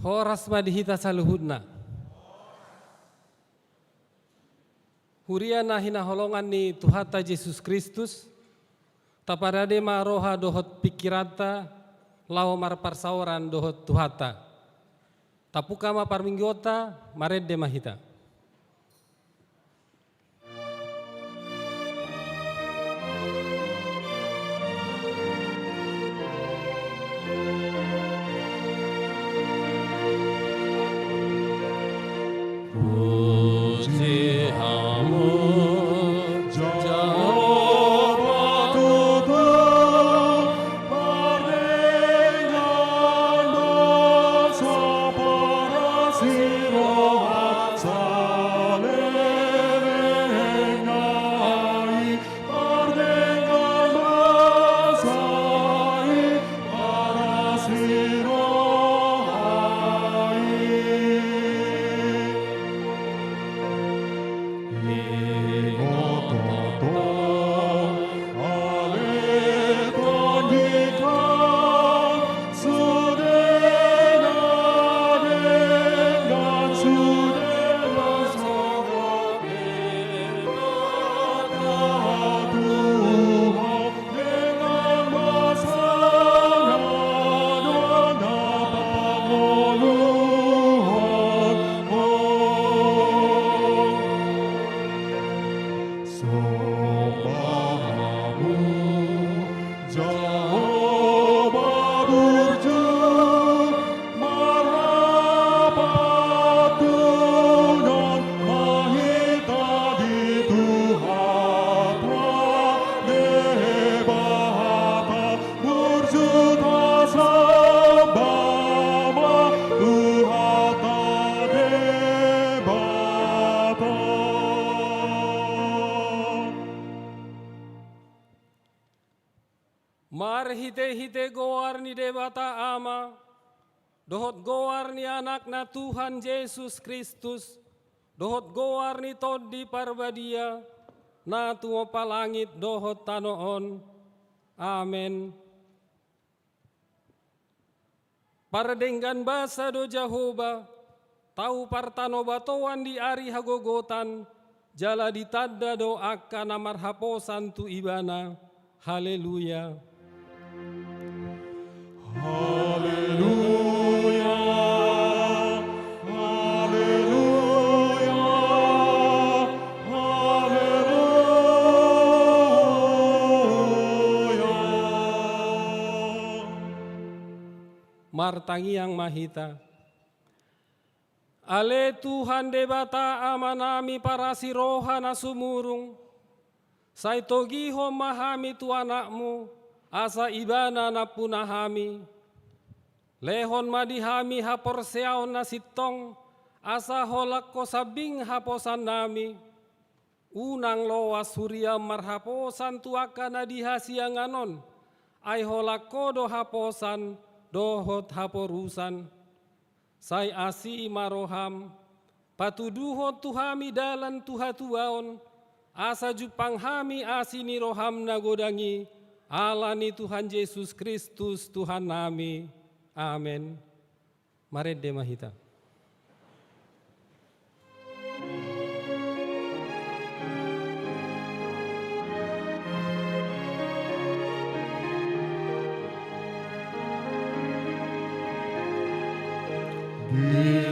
Horas madihita saluhudna. Huriana hina holongan ni Tuhata Yesus Kristus. Taparade maroha dohot pikirata. Lao mar parsauran dohot Tuhata. Tapukama parminggota maredde mahita. Mar hite-hite goar ni debata ama, dohot goar ni anak na Tuhan Yesus Kristus, dohot goar ni todi parbadia, na tuo palangit dohot tanoon. Amen. Paradenggan basa do Jahoba, tau partano batoan di ari hagogotan, jala ditadda do akan amarhaposan tu ibana. Haleluya. Haleluya, haleluya, haleluya. Martangi yang mahita. Ale Tuhan debata amanami para siroha na sumurung. Saitogiho mahami tu anakmu. Asa ibana na punahami, lehon madihami haporseaon na sitong, asa holak ko sabing haposan nami, unang loas surya marhaposan tuaka na dihasianganon, ay holak ko do haposan, dohot haporusan, say asi maroham, patuduhot tuhami dalan tuhatuaon, asa jupang hami asini roham na godangi, Allah ni Tuhan Yesus Kristus Tuhan nami. Amin. Maredde mahita. Ni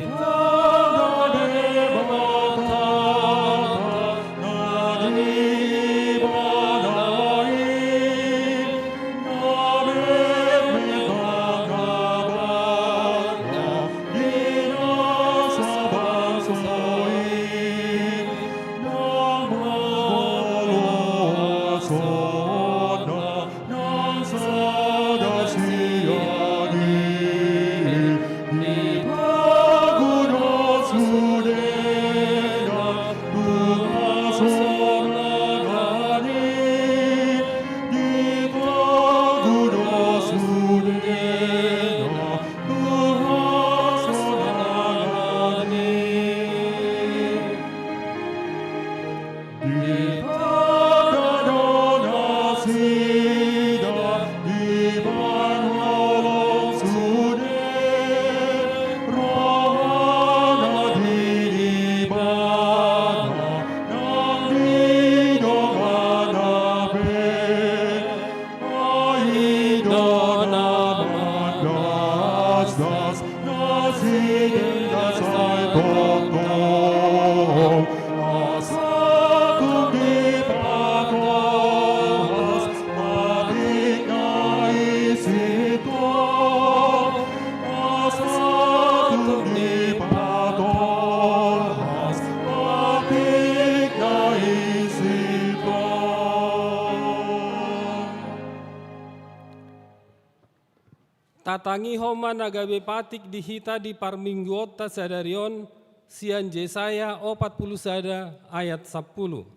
Tatangi homa nagabe patik dihita di parmingguota sadarion sian Yesaya 41 ayat 10.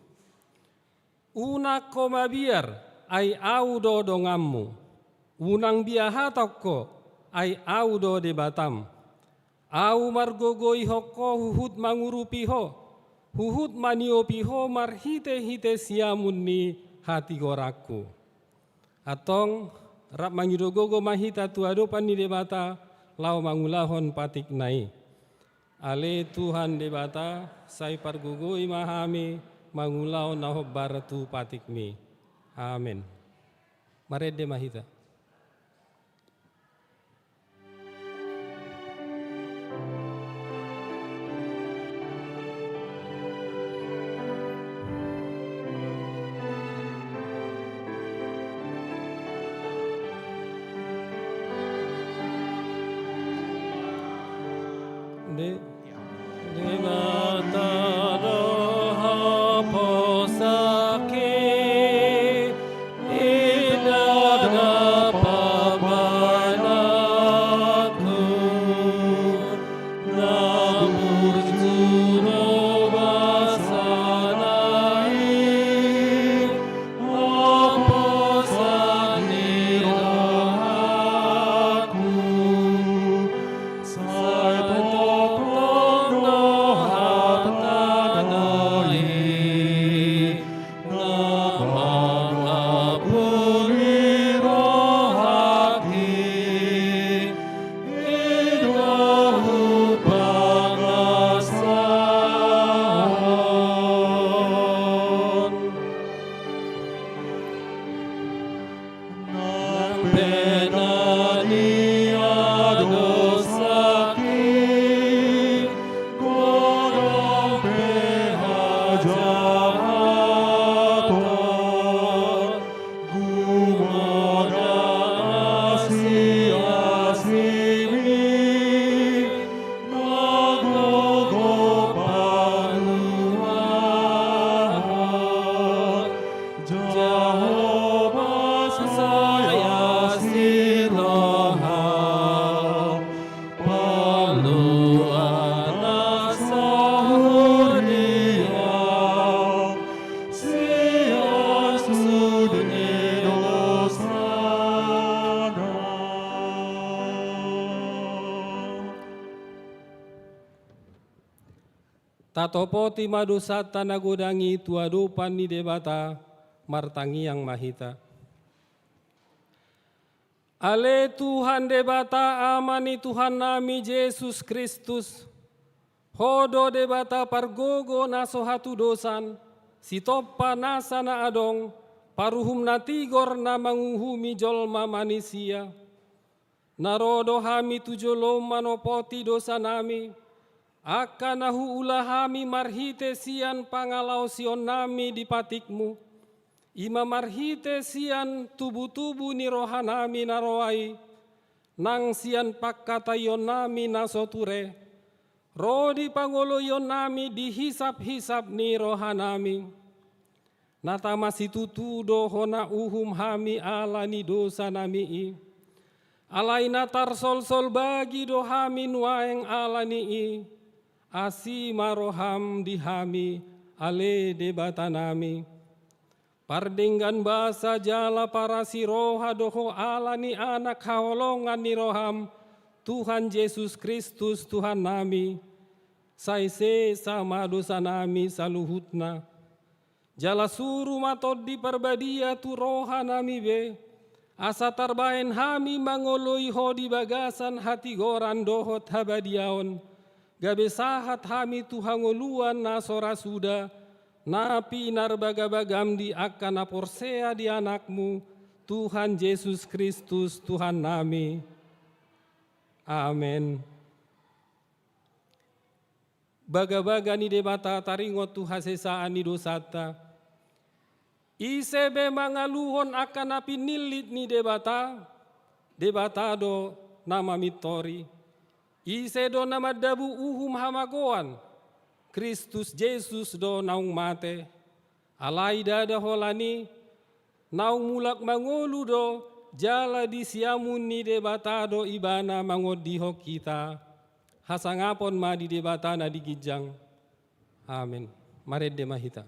Una koma biar ai au do dongammu, unang biaha toko ai au do de batam. Au margogoi hoko huhut mangurupi ho, huhut maniopi ho marhite-hite siamun ni hati goraku. Atong rap mangidogogo mahita tuadopan ni debata lau mangulahon patik nai. Ale Tuhan debata sai pargugoi mahami mangulahon nahobbar tu patik mi. Amin. Marede mahita. Tatopo ti madosa tanagodangi tuadopan ni debata martangi yang mahita. Ale Tuhan debata amani Tuhan nami Yesus Kristus. Hodo debata pargogo naso hatu dosan. Sitopa nasa na adong. Paruhum na tigor na manguhumi jolma manusia. Narodo hami tujolom manopoti dosa nami. Akanahu ulahami marhite sian pangalau sion nami di patikmu. Ima marhite sian tubu-tubu ni rohanami naroai. Nang sian pakkata yon nami nasoture. Rodi pangolo yon nami dihisap-hisap ni rohanami. Natamasi tutudo hona uhum hami ala ni dosa nami i. Alai natar sol-sol bagi dohami nuaeng ala ni i. Asi maroham dihami ale debata nami. Pardinggan basa jala para siroha doho ala ni anak haolongan ni roham. Tuhan Yesus Kristus Tuhan nami. Saise sama dosa nami saluhutna. Jala suru matod di perbadia tu roha nami be. Asa tarbaen hami mangoloi ho di bagasan hati goran dohot habadiaon. Gabe sahat hami tuhangoluan nasora suda, napi narbagabagam di akan aporsea di anakmu, Tuhan Yesus Kristus Tuhan nami. Amin. baga-baga ni debata taringot tu hasesaan ni dosata. Isebe mangaluhon akan api nilit ni debata do nama mitori. Ise do nama dabu uhum hamagoan, Kristus Yesus do naung mate. Alai dada holani, naung mulak mangolu do, jala di siamun ni debata do ibana mangodiho kita. Hasangapon ma di debata na digijang. Amin. Maredde mahita.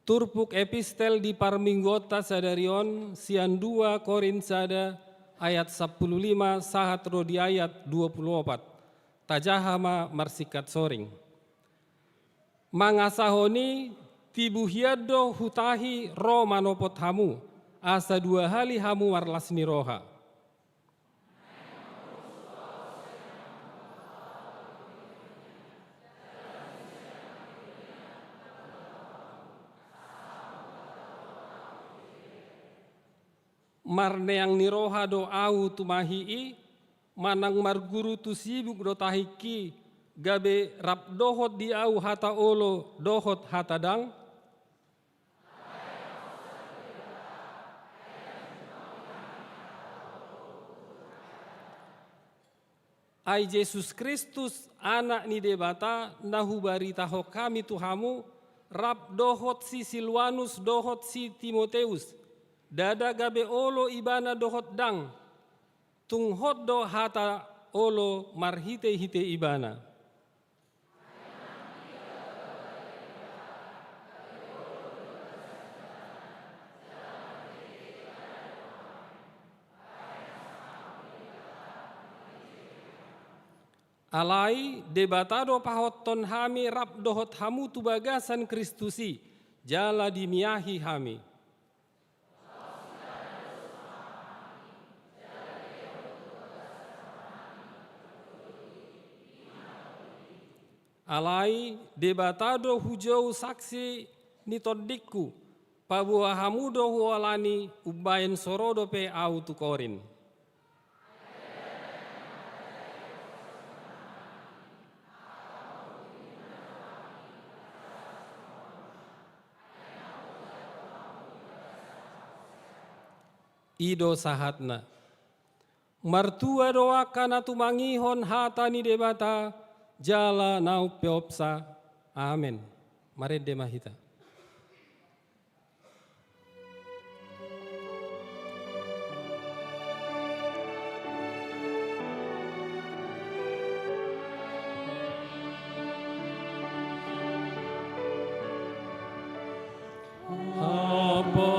Turpuk epistel di parminggota sadarion sian 2 Korintsada ayat 15 sahat rodi ayat 24. Tajahama marsikat soring. Mangasahoni tibuhiado hutahi ro manopot hamu asa 2 hali hamu warlasni roha. Marneang niroha do au tumahii, manang marguru tu sibuk do tahiki, gabe rap dohot di au hata olo dohot hata dang. Ai Yesus Kristus anak ni debata nahu barita ho kami tuhamu, rap dohot si Silwanus dohot si Timoteus. Dada gabe olo ibana dohot dang, tung hot do hata olo marhite hite ibana. Alai debatado pahot ton hami rap dohot hamu tu bagasan Kristusi, jala dimiahi hami. Alai debatado hujau saksi nitodikku, pabua hamudo hualani ubayen sorodo pe au tu korin. Ido sahatna. Martua doa kana tumangihon hata ni debata, jala nau peopsa. Amin. Maredde mahita. Amen.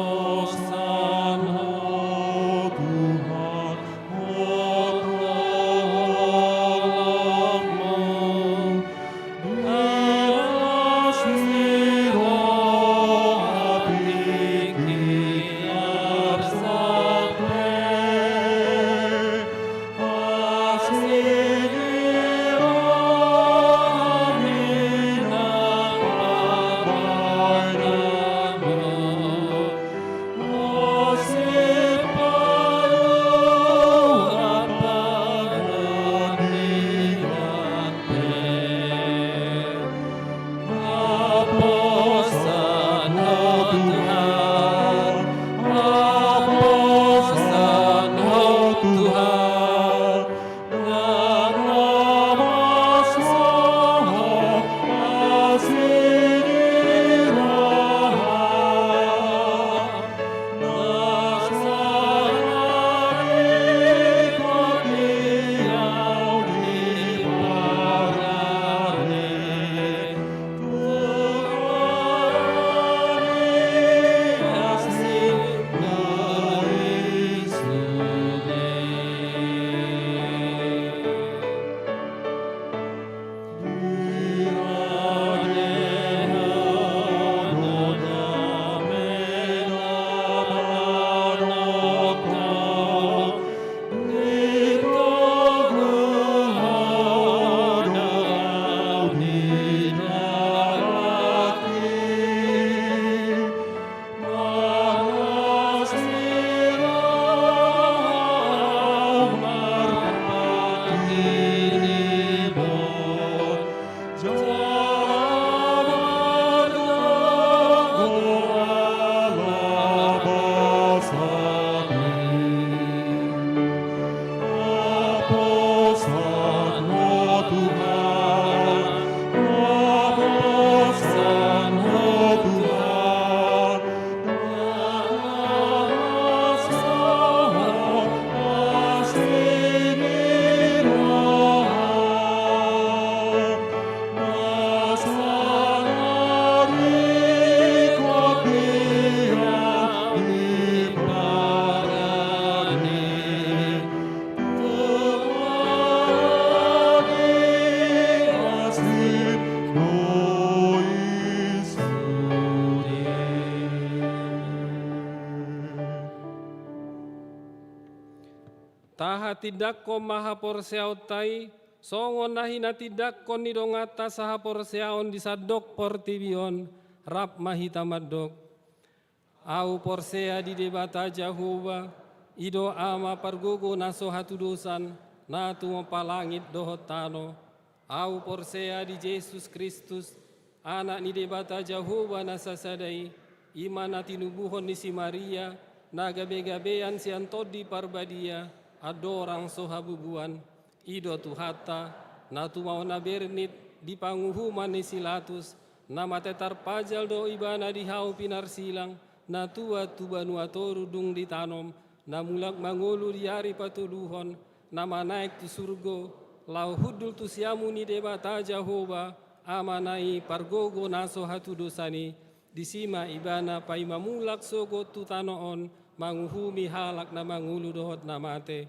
tidakko maha porseautai, songon nahi na tidakkon ni dongata saha porseaon di sadok portibion, rap mahita madok. Au porsea di debata Jehova, ido ama pargogo naso hatu dosan, na tumo palangit dohot tano. Au porsea di Yesus Kristus, anak ni debata Jehova nasasadai, imana tinubuhon ni si Maria, na gabe-gabean si antodi parbadia, adorang sohabubuan, ido tuhata, na tumau na bernit, di panguhuman ni silatus, na matetar pajal do ibana di hau pinar silang, na tua tubanua toru dung ditanom, na mulak mangulu di hari patuluhon, na manaik tu surgo, lau hudul tu siamu ni debata Jehova, amanai pargogo naso hatu dosani, disima ibana pai mamulak sogo tu tanoon, manguhumi halak na mangulu dohot na mate.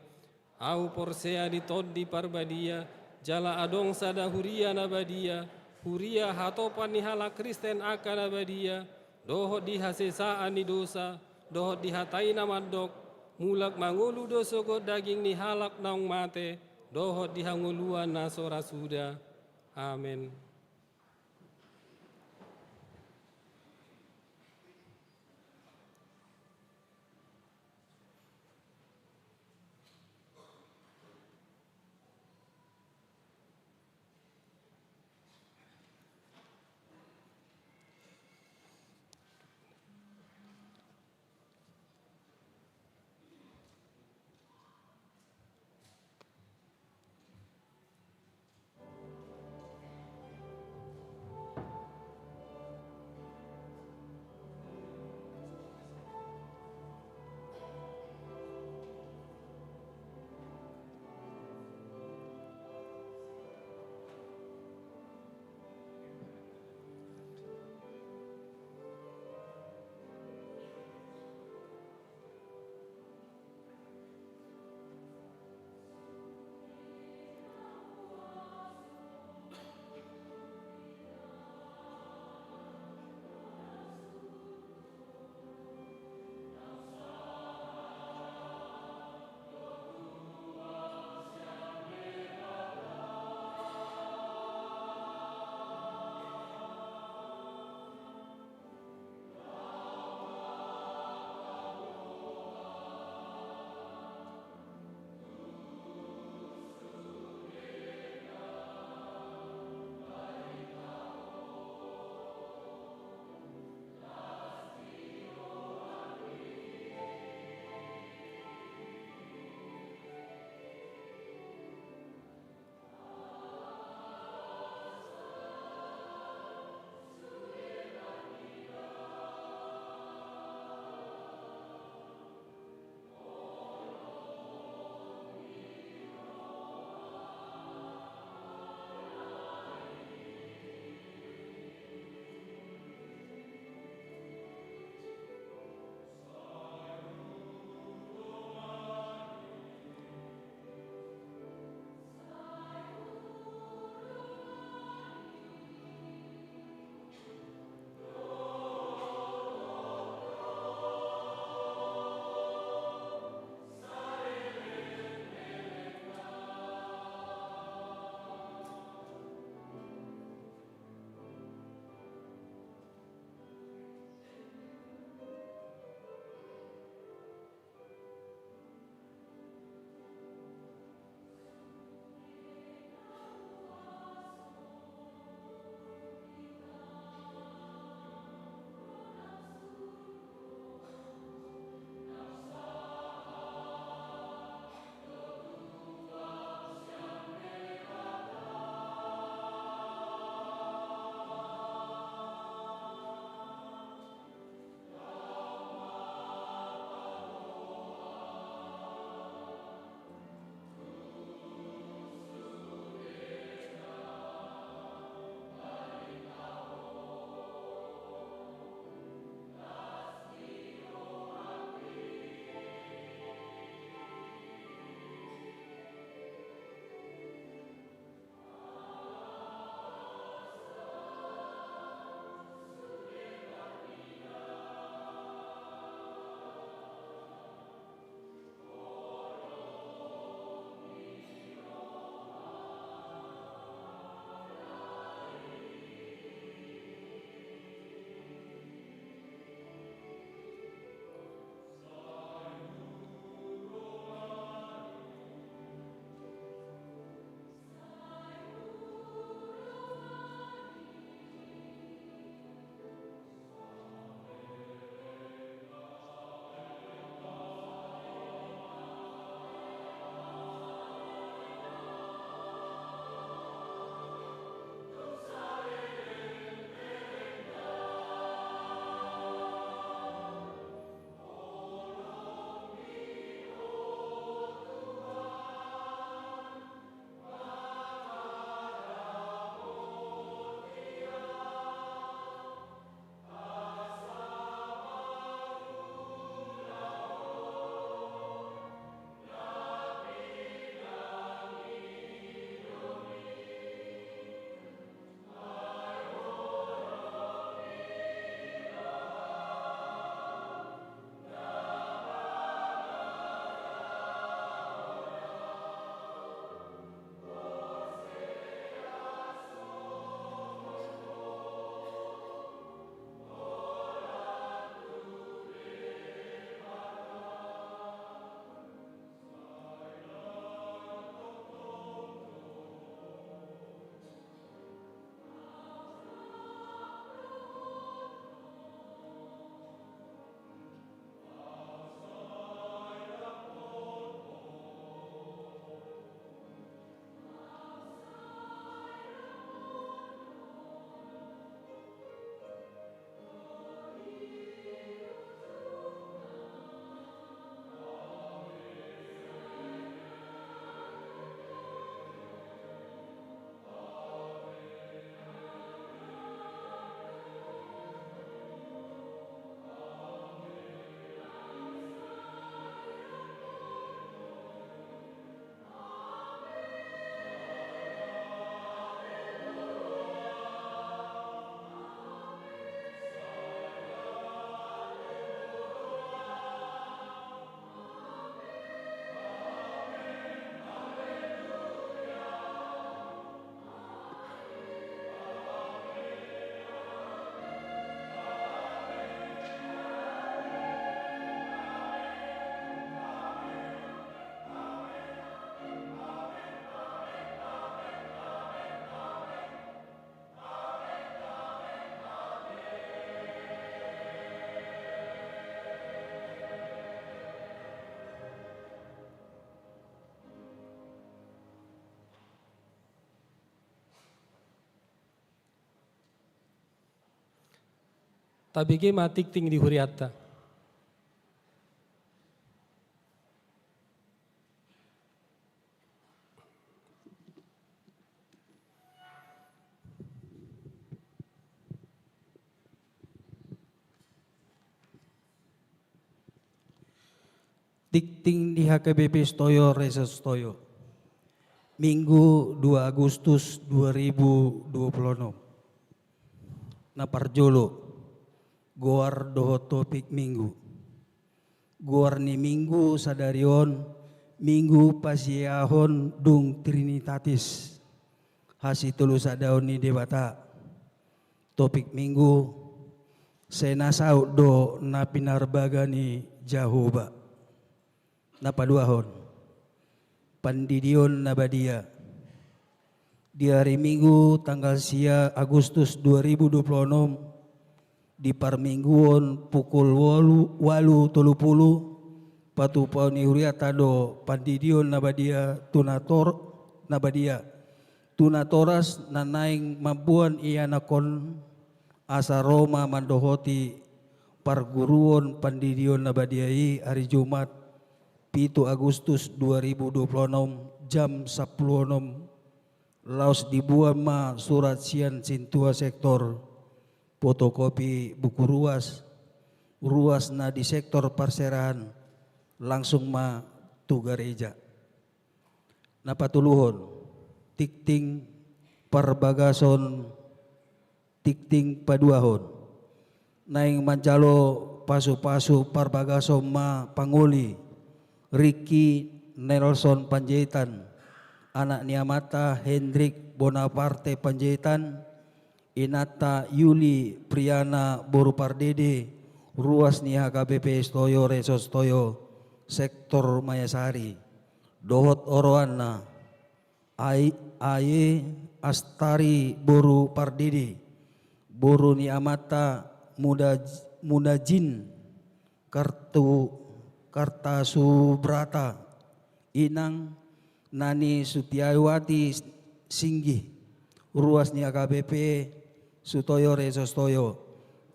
Au porsea di todi parbadia, jala adong sada huria na badia, huria hatopan ni halak Kristen akan na badia, dohot di hasesaan ni dosa, dohot di hatai na madok, mulak mangulu dosogo daging ni halak naung mate, dohot di hanguluan na sora suda. Amin. Tapi ke matik ting di huriata. Tikting di HKBP Stoyo Resort Stoyo. Minggu 2 Agustus 2026. Naparjolo. Goar doho topik minggu. Goar ni minggu sadarion. Minggu pasiahon dung Trinitatis. Hasitulu sadaon ni debata. Topik minggu. Senasau do na pinarbaga ni Jehovah. Napaduahon Pandidion Nabadia di hari Minggu tanggal sia Agustus 2026 di parmingguon pukul 8:30 patupau ni huriata do Pandidion Nabadia tunatoras nanaing mampuan ianakon asa Roma mandohoti parguruon Pandidion Nabadiai hari Jumat 7 Agustus 2026 jam 10.06 laos dibuat ma surat sian cintua sektor fotokopi buku ruas na di sektor Parserahan langsung ma tu gereja. Napatuluhon tikting parbagason tikting paduahon naing mancalo pasu-pasu parbagason ma panguli Ricky Nelson Panjaitan, anak Niamata Hendrik Bonaparte Panjaitan, Inata Yuli Priana Boru Pardede, ruas ni HKBP Stoyo Resort Stoyo, sektor Mayasari, Dohot Oroana, Aye Astari Boru Pardede, Boru Niamata Mudajin Kartasubrata, Inang Nani Sutiawati Singgi, ruas ni AKBP Sutoyo Resort Stoyo.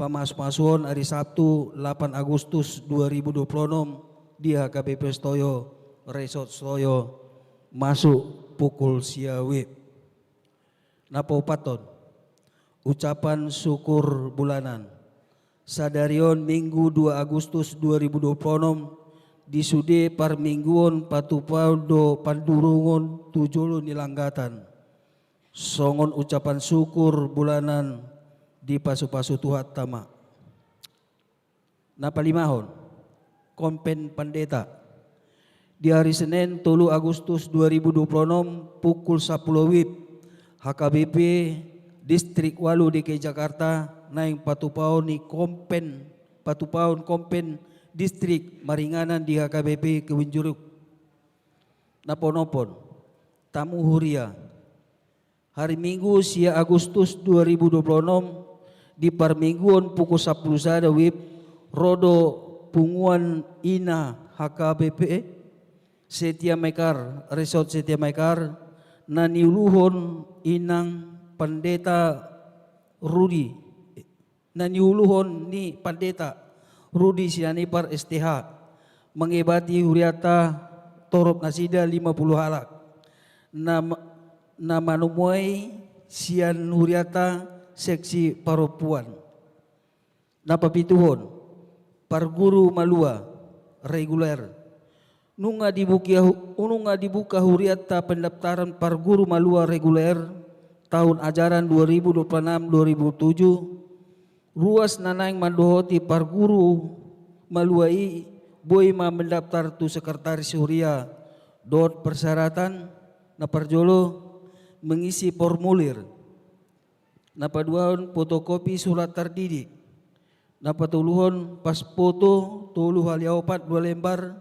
Pamas-masuon hari Sabtu 8 Agustus 2026 di HKBP Stoyo Resort Stoyo masuk pukul siawi. Napaupaton ucapan syukur bulanan sadarion Minggu 2 Agustus 2026 disude parmingguon patupau do pandurungon tujulu nilanggatan songon ucapan syukur bulanan di pasu-pasu tuhat tama. Napalimahon kompen pendeta di hari Senin 3 Agustus 2026 pukul 10 WIB HKBP Distrik Walu DKI Jakarta naing patupaon ni kompen Distrik Maringanan di HKBP Kewinjuruk. Napon-napon tamu huria hari Minggu sia Agustus 2026 di parmingguon pukul 10 sada WIB rodo punguan ina HKBP Setia Mekar Resort Setia Mekar naniuluhon inang pendeta Rudi naniuluhon ni pendeta Rudi Sianipar STH mengibati huriata torop nasida 50 halak nama numuai sian huriata seksi paropuan. Napapituhon parguru malua reguler nunga dibuka huriata pendaftaran parguru malua reguler tahun ajaran 2026-2007 ruas nanaing mandohoti parguru maluai boy ma mendaftar tu sekretaris huria dot persyaratan naparjolo mengisi formulir napaduan fotokopi surat terdidik napatuluhon pas foto tulu haliopat 2 lembar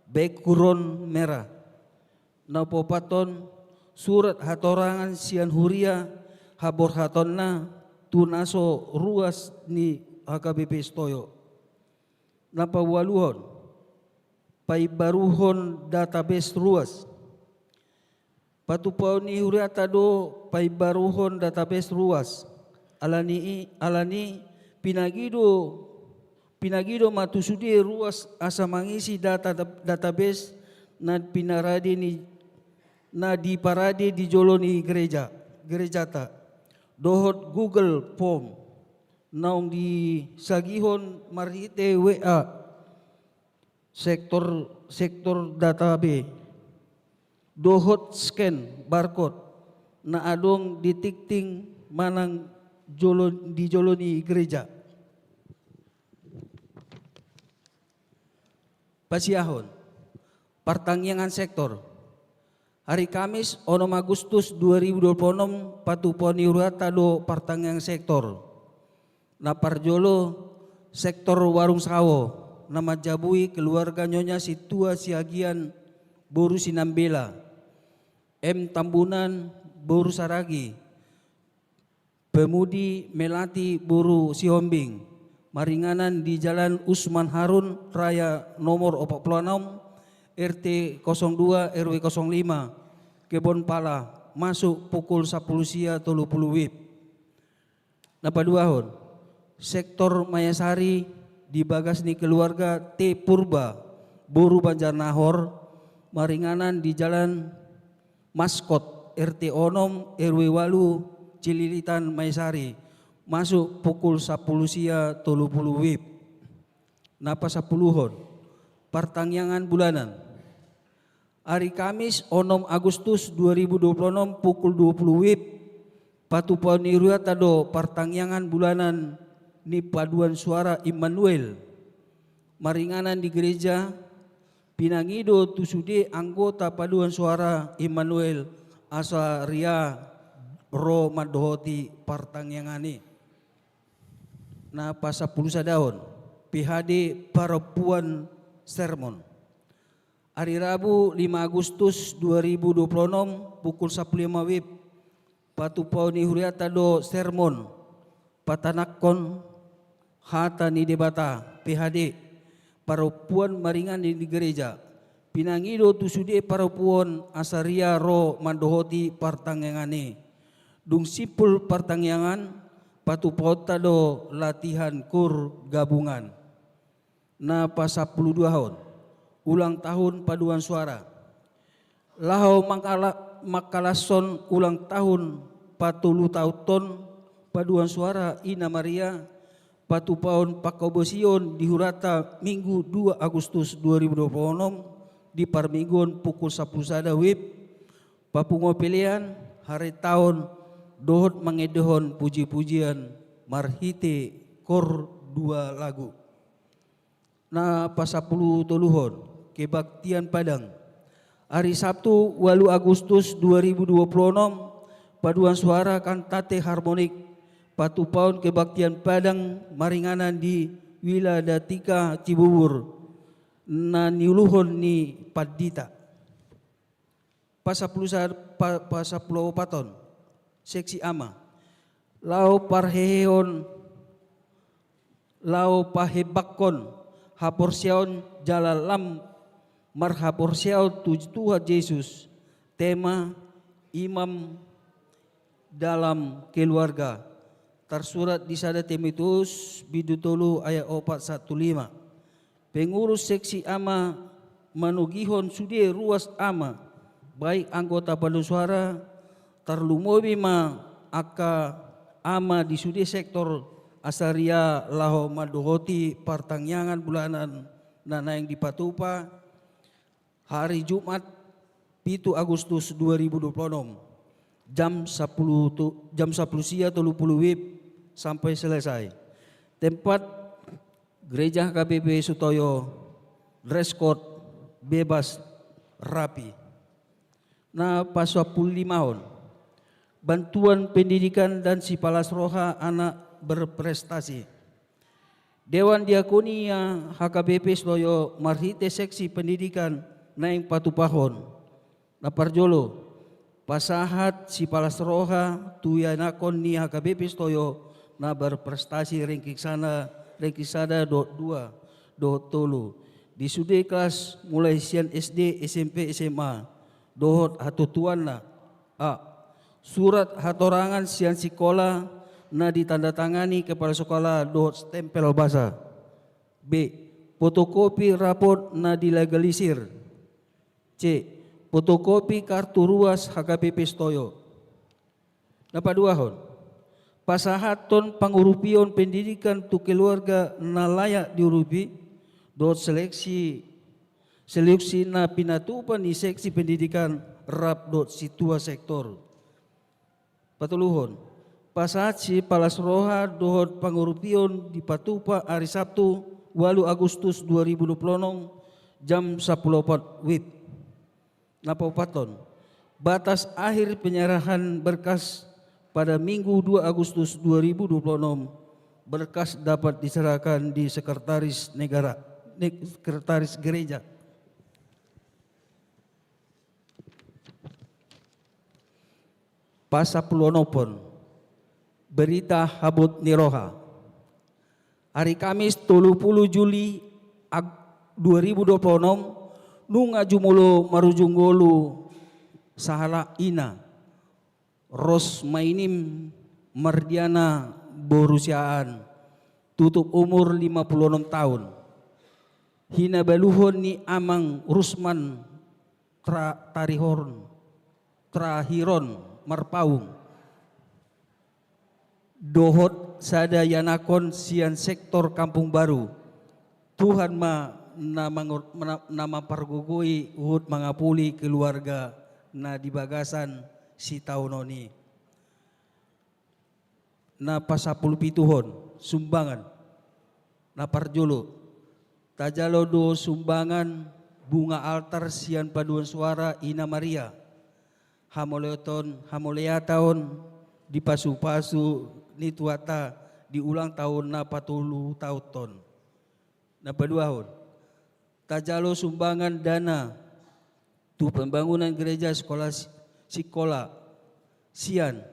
background merah napopaton surat hatorangan sian huria habor hatonna tunaso ruas ni HKBP Stoyo. Napawaluhon paibaruhon database ruas. Patupau ni huriata do paibaruhon database ruas. Alani pinagido matusudi ruas asa mangisi database na diparade di joloni gerejata dohot Google Form naung di sagihon marite WA sektor database dohot scan barcode na adong ditikting manang di joloni gereja. Pasiahon, pertangyangan sektor. Hari Kamis 6 Agustus 2026 patuponi urata do pertangyangan sektor. Na parjolo sektor warung sawo na majabui keluarga nyonya situa siagian boru sinambela. M Tambunan boru saragi. Pemudi Melati boru Sihombing, maringanan di Jalan Usman Harun Raya nomor 46 RT 02 RW 05 Kebon Pala masuk pukul 10 sia 30 WIB. Napaduahon sektor Mayasari di Bagasni keluarga T Purba boru Banjarnahor, maringanan di Jalan Maskot RT 6 RW 8 Cililitan Maisari masuk pukul 10 sia 30 WIB. Napa 10hon pertangyangan bulanan. Hari Kamis 6 Agustus 2026 pukul 20 WIB patuponi ruata do pertangyangan bulanan ni paduan suara Immanuel, maringanan di gereja Pinangido tusude anggota paduan suara Immanuel asa ria ro madohoti partangyangani. Na pasa 10 sadahon PHD Parapuan Sermon. Hari Rabu 5 Agustus 2026 pukul 15 WIB patupauni huriata do sermon patanakon hata ni debata PHD Parapuan maringan di gereja Pinangido tusude parapuan asaria ro madohoti partangyangani. Dung sipul pertangyangan patupota do latihan kur gabungan. Na pasa 12 tahun ulang tahun paduan suara. Lahau makalason ulang tahun 40 tahun paduan suara Ina Maria patupaon pakobosion di hurata Minggu 2 Agustus 2026 di Parminggon pukul 10 sada WIB papungo pilihan hari tahun dohot mangedehon puji-pujian marhite kor 2 lagu. Na pasapulu toluhon kebaktian Padang. Hari Sabtu 8 Agustus 2026 paduan suara kantate harmonik patupaun kebaktian Padang maringanan di Wiladatika Cibubur na niuluhon ni Padita. Pasapuluh paton seksi ama lau parheon lau pahebakon haporsiaon jalalam marhaporsiaon Tuhan Yesus. Tema imam dalam keluarga tersurat di sada Timotius bidutolu ayat 4:15. Pengurus seksi ama manugihon sude ruas ama baik anggota paduan suara terlumobi ma aka ama di sudi sektor asaria laho madohoti partangyangan bulanan nana yang dipatupa hari Jumat 7 Agustus 2026 jam 10 sia 30 WIB sampai selesai. Tempat Gereja KBP Sutoyo, dress code bebas rapi. Na paswa 15 tahun bantuan pendidikan dan sipalas roha anak berprestasi. Dewan Diakonia HKBP Sutoyo marhite seksi pendidikan naing patupahon. Na parjolo pasahat sipalas roha tuyanakon ni HKBP Sutoyo na berprestasi ringkik sada do tolu di sude kelas mulai sian SD SMP SMA dohot hatutuan na surat hatorangan sian sekolah na ditandatangani kepala sekolah dohot stempel basa. B. Fotokopi rapot na dilegalisir. C. Fotokopi kartu ruas HKBP Stoyo. Dapat dua hon. Pasahaton pangurupion pendidikan tu keluarga na layak diurupi dohot seleksi na pinatupan di seksi pendidikan rap dot situa sektor. Patuluhon. Pasahat si palas roha dohot pangurupion di patupa hari Sabtu 8 Agustus 2026 jam 10.04 WIB. Napapaton. Batas akhir penyerahan berkas pada Minggu 2 Agustus 2026. Berkas dapat diserahkan di sekretaris negara, sekretaris gereja. Pasapulonopon. Berita habut niroha. Hari Kamis 30 Juli 2026 nunga jumulo marujunggolu sahala ina Ros Mainim Mardiana Borusiaan tutup umur 56 tahun. Hina baluhon ni Amang Rusman Trahiron Marpaung. Dohot sada yanakon sian sektor Kampung Baru. Tuhan nama pargugui uhud mangapuli keluarga na di bagasan si taunoni. Na pasapul pituhon sumbangan na parjolo. Tajalo do sumbangan bunga altar sian paduan suara Ina Maria. Hamoleataon di pasu-pasu ni tuata di ulang tahun na 40 tahun. Na paduahon. Tajalo sumbangan dana tu pembangunan gereja sekolah sian.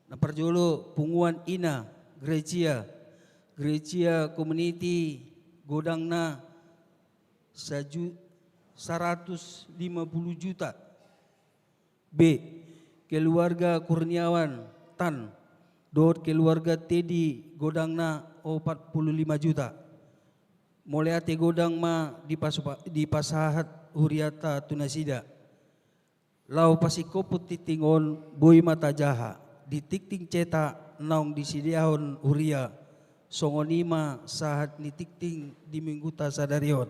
Na parjolo punguan ina gereja community godangna 150 juta. B. Keluarga Kurniawan Tan dot keluarga Teddy godangna 45 juta. Moleate godang ma di pasahat huriata tunasida. Lau pasikoput titingon boy mata jaha di tikting ceta naung disediahon huria songonima sahat ni tikting di mingguta sadarion.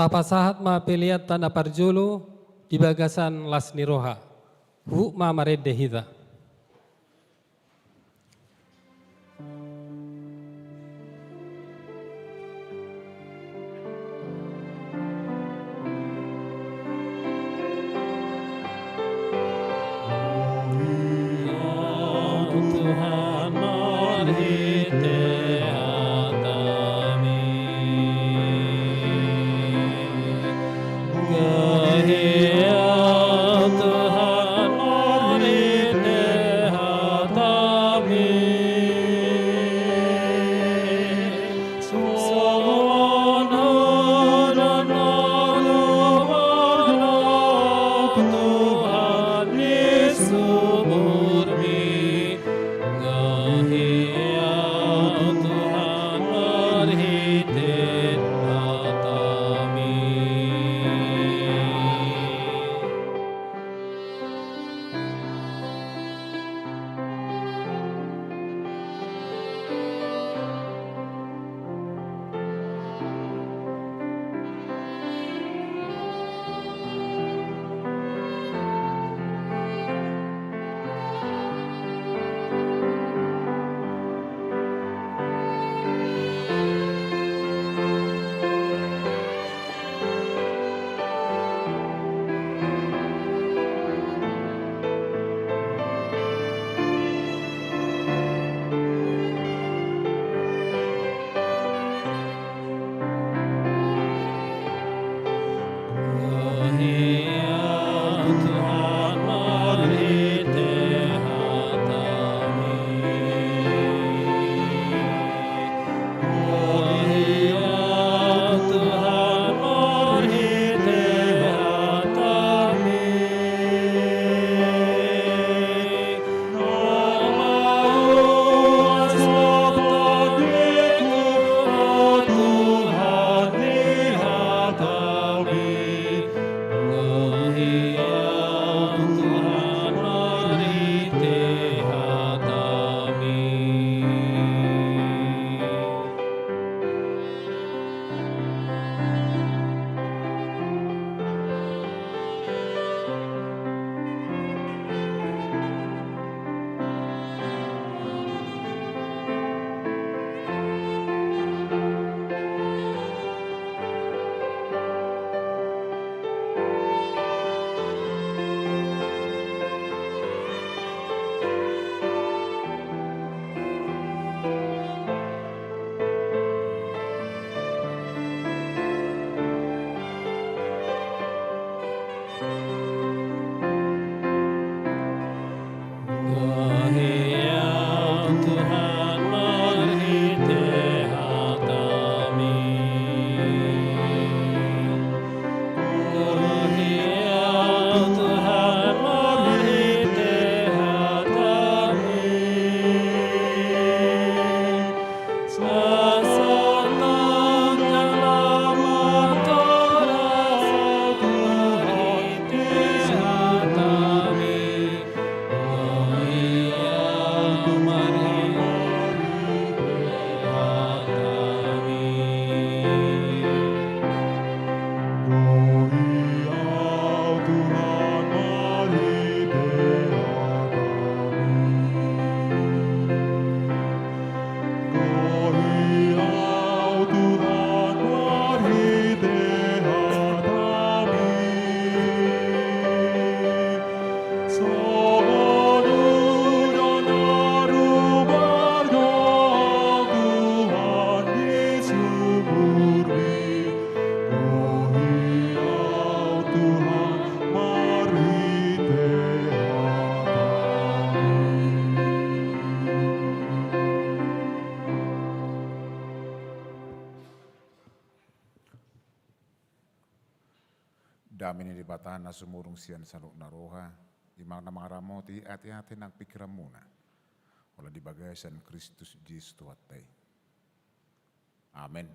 tapasahat ma peliat tanda parjulu di bagasan las niroha. Hu ma maredde hita. Tuhan marhite hatami, Gahia Tuhan marhite hatami, Sono dan anugerah Tuhan Yesus murni. Gahia Tuhan marhite hatami. Tuhan marhite hatami, Gahia Tuhan marhite hatami, Nama sabdaku Tuhan di hatami. Gahia Tuhan marhite hatami. Gahia Tuhan marhite hatami, Gahia Tuhan marhite hatami, sasatan dalam Torah marhite hatami. Damini di batana sumurung sian saluk naroha, imang na mga ramoti ati-ati ng pikiran muna, wala di bagasan Kristus Yesus tuwatay. Amen.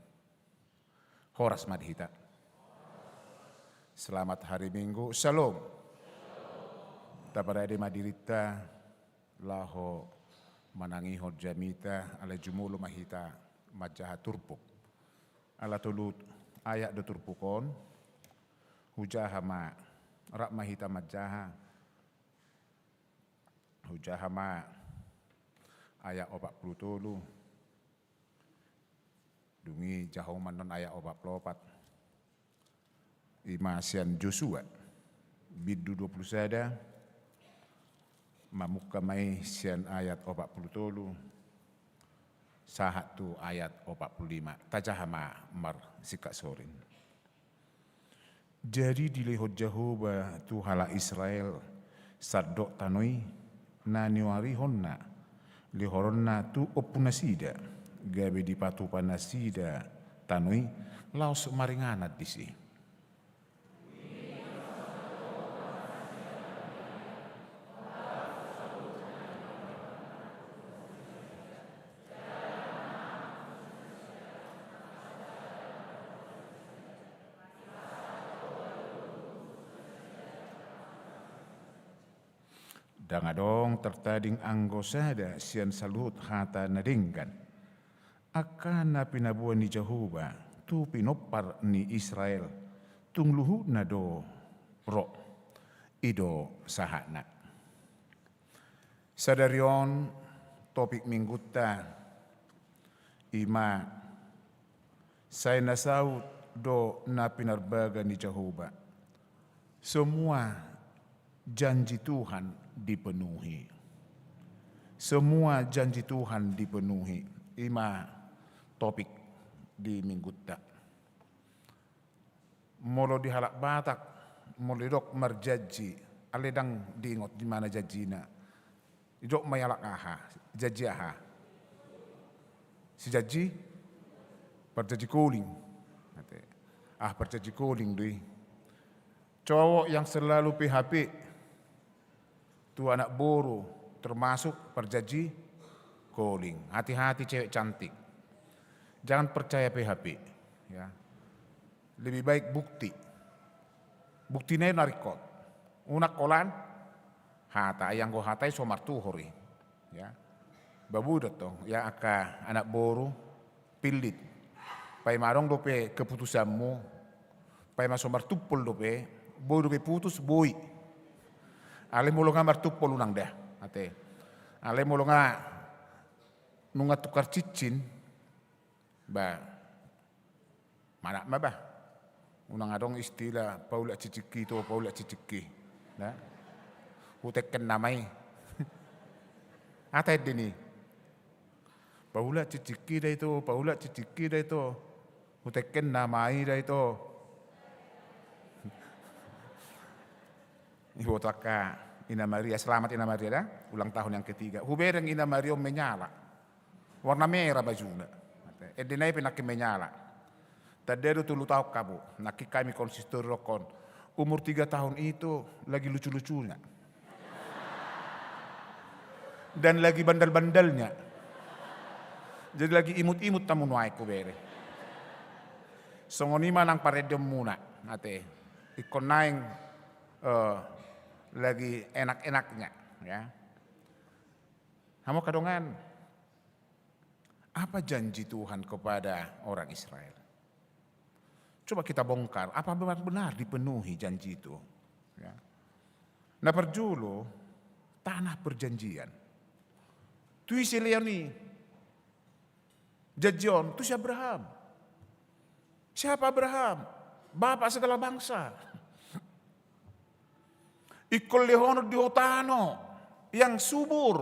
Horas madhita. Selamat hari Minggu, Shalom. Tapada di madirita, laho manangiho jamita, ala jumulo mahita, majaha turpuk, ala tulut ayat dotur pukon, hujahama, rakmahita majaha, hujahama, ayat 40 dungi jahoman non ayat 44, imasian Joshua, bidu 20 sada, mamukamai sian ayat 40, sahat tu ayat 45, tajahama mar sikak sorin. Jadi dilehot Jehovah tu hala Israel sadok tanoi naniwari honna lihoronna tu opunasida gabe di patu panasida tanoi laos maringanat disi. Dangadong tertading anggosada sian salut hata nadingkan. Akan na pinabuan ni Jehovah tu pinopar ni Israel tung luhut na do ro ido sahana. Sadarion topik mingguta ima saya nasaut do na pinarbaga ni Jehovah. Semua janji Tuhan dipenuhi. Semua janji Tuhan dipenuhi. Ima topik di minggu tak. Molo di halak Batak, molo dok marjaji, aledang diingot di mana jajina. Dok mayalak aha, jaji aha. Si jaji, perjaji kuling. Perjaji kuling dui. Cowok yang selalu PHP, tu anak boru termasuk perjaji calling. Hati-hati cewek cantik. Jangan percaya PHP. Ya. Lebih baik bukti. Buktinya narikot. Unak kolan, hata yang go hatai somar tuhori. Ya. Babudat tong, ya aka anak boru pilit. Pai marong dope keputusanmu. Pai masomar tupul dope, boy dope putus boy. Ale mulu ngamar tupol unang dah, ate. Ale mulu nunga tukar cicin, ba, mana ba? Unang adong istilah paula ciciki to paula ciciki, nah. Hutekken namai, ate dini. Paula ciciki dah itu, paula ciciki dah itu, hutekken namai dah itu. Ibu taka Ina Maria, selamat Ina Maria dah, ulang tahun yang ketiga. Hubereng Ina Maria menyala, warna merah bajunya. Edenai penaki menyala. Tadero tulu tahu kabu, naki kami konsistori rokon. Umur 3 tahun itu lagi lucu-lucunya. Dan lagi bandel-bandelnya. Jadi lagi imut-imut tamu nuai kubere. Songonima nang paredem muna, ate. Ikon naing lagi enak-enaknya, ya. Kamu kadongan, apa janji Tuhan kepada orang Israel? Coba kita bongkar, apa benar-benar dipenuhi janji itu? Ya. Nah perjulu, tanah perjanjian. Tu isi leoni, jajion, tu si Abraham. Siapa Abraham? Bapak segala bangsa. Ikol lehono di hotano yang subur,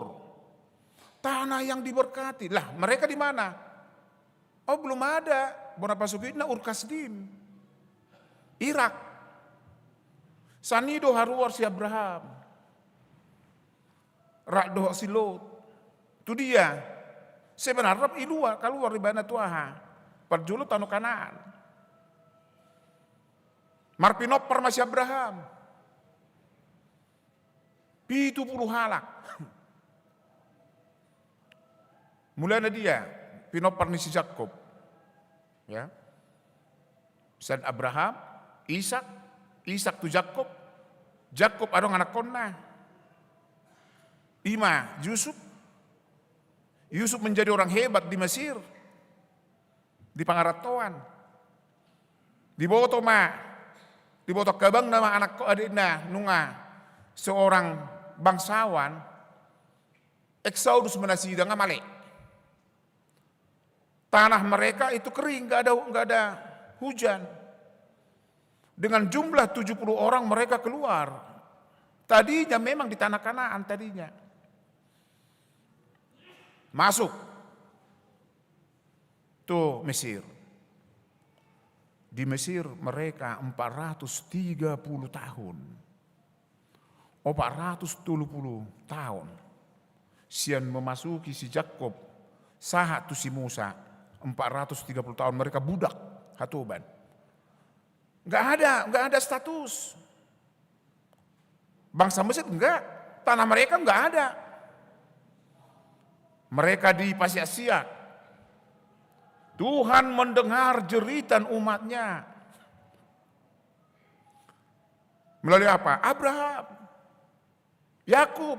tanah yang diberkati. Lah mereka di mana? Oh belum ada. Bona pasukina Urkasdim, Irak. Sanido haruar si Abraham, rakdo si Lot. Itu dia. Sebenarnya ilua keluar di bana tuaha. Perjulu tanu Kanaan. Marpinop permasi Abraham. 70 halak. Mulanya dia pinopar ni si Jakob. Ya. San Abraham, Ishak tu Jakob. Jakob adong anak konna. Ima Yusuf. Yusuf menjadi orang hebat di Mesir. Di Pangaratoan. Di boto kabang nama anak ko adina nunga seorang bangsawan Exodus menasida nga mali. Tanah mereka itu kering, nggak ada hujan. Dengan jumlah 70 orang mereka keluar. Tadinya memang di tanah Kanaan tadinya. Masuk. Tuh Mesir. Di Mesir mereka 430 tahun. 430 tahun. Sian memasuki si Jakob. Saha tu si Musa. 430 tahun mereka budak hatuban. Enggak ada status. Bangsa Mesir enggak. Tanah mereka enggak ada. Mereka di Pasir Asia. Tuhan mendengar jeritan umatnya. Melalui apa? Abraham, Yakub,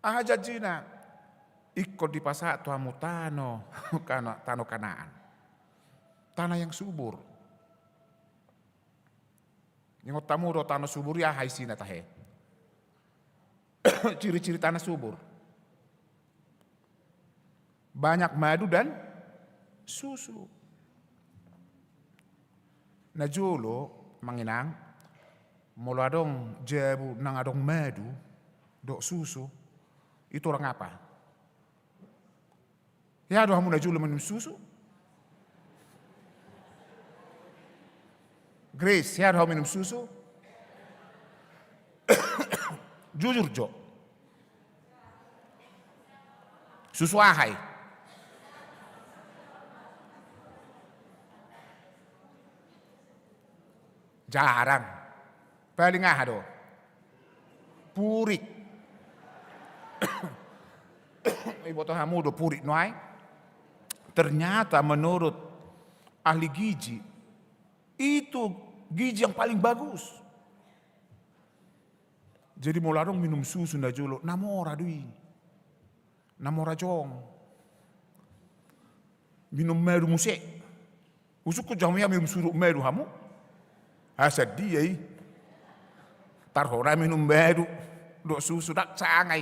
Ahajajina, ikut di pasat tuamu tano Kanaan. Tanah yang subur. Yang tamu do tanah subur ya haisina tahe. Ciri-ciri tanah subur. Banyak madu dan susu. Najolo manginang mula adong jabu nang adong madu dok susu itu orang apa? Ya doh hamu najolo minum susu. Grace, ya doh minum susu. Jujur Jo. Susu ahai. Jarang. Paling ahado. Purik. Ibu toh hamu do purik noai. Ternyata menurut ahli gizi itu gizi yang paling bagus. Jadi mularong minum susu na jolo namora dui. Namora jong. Minum meru musik. Usuk ko jamnya minum susu meru hamu. Asad dia tarhora minum meru do susu dak sangai.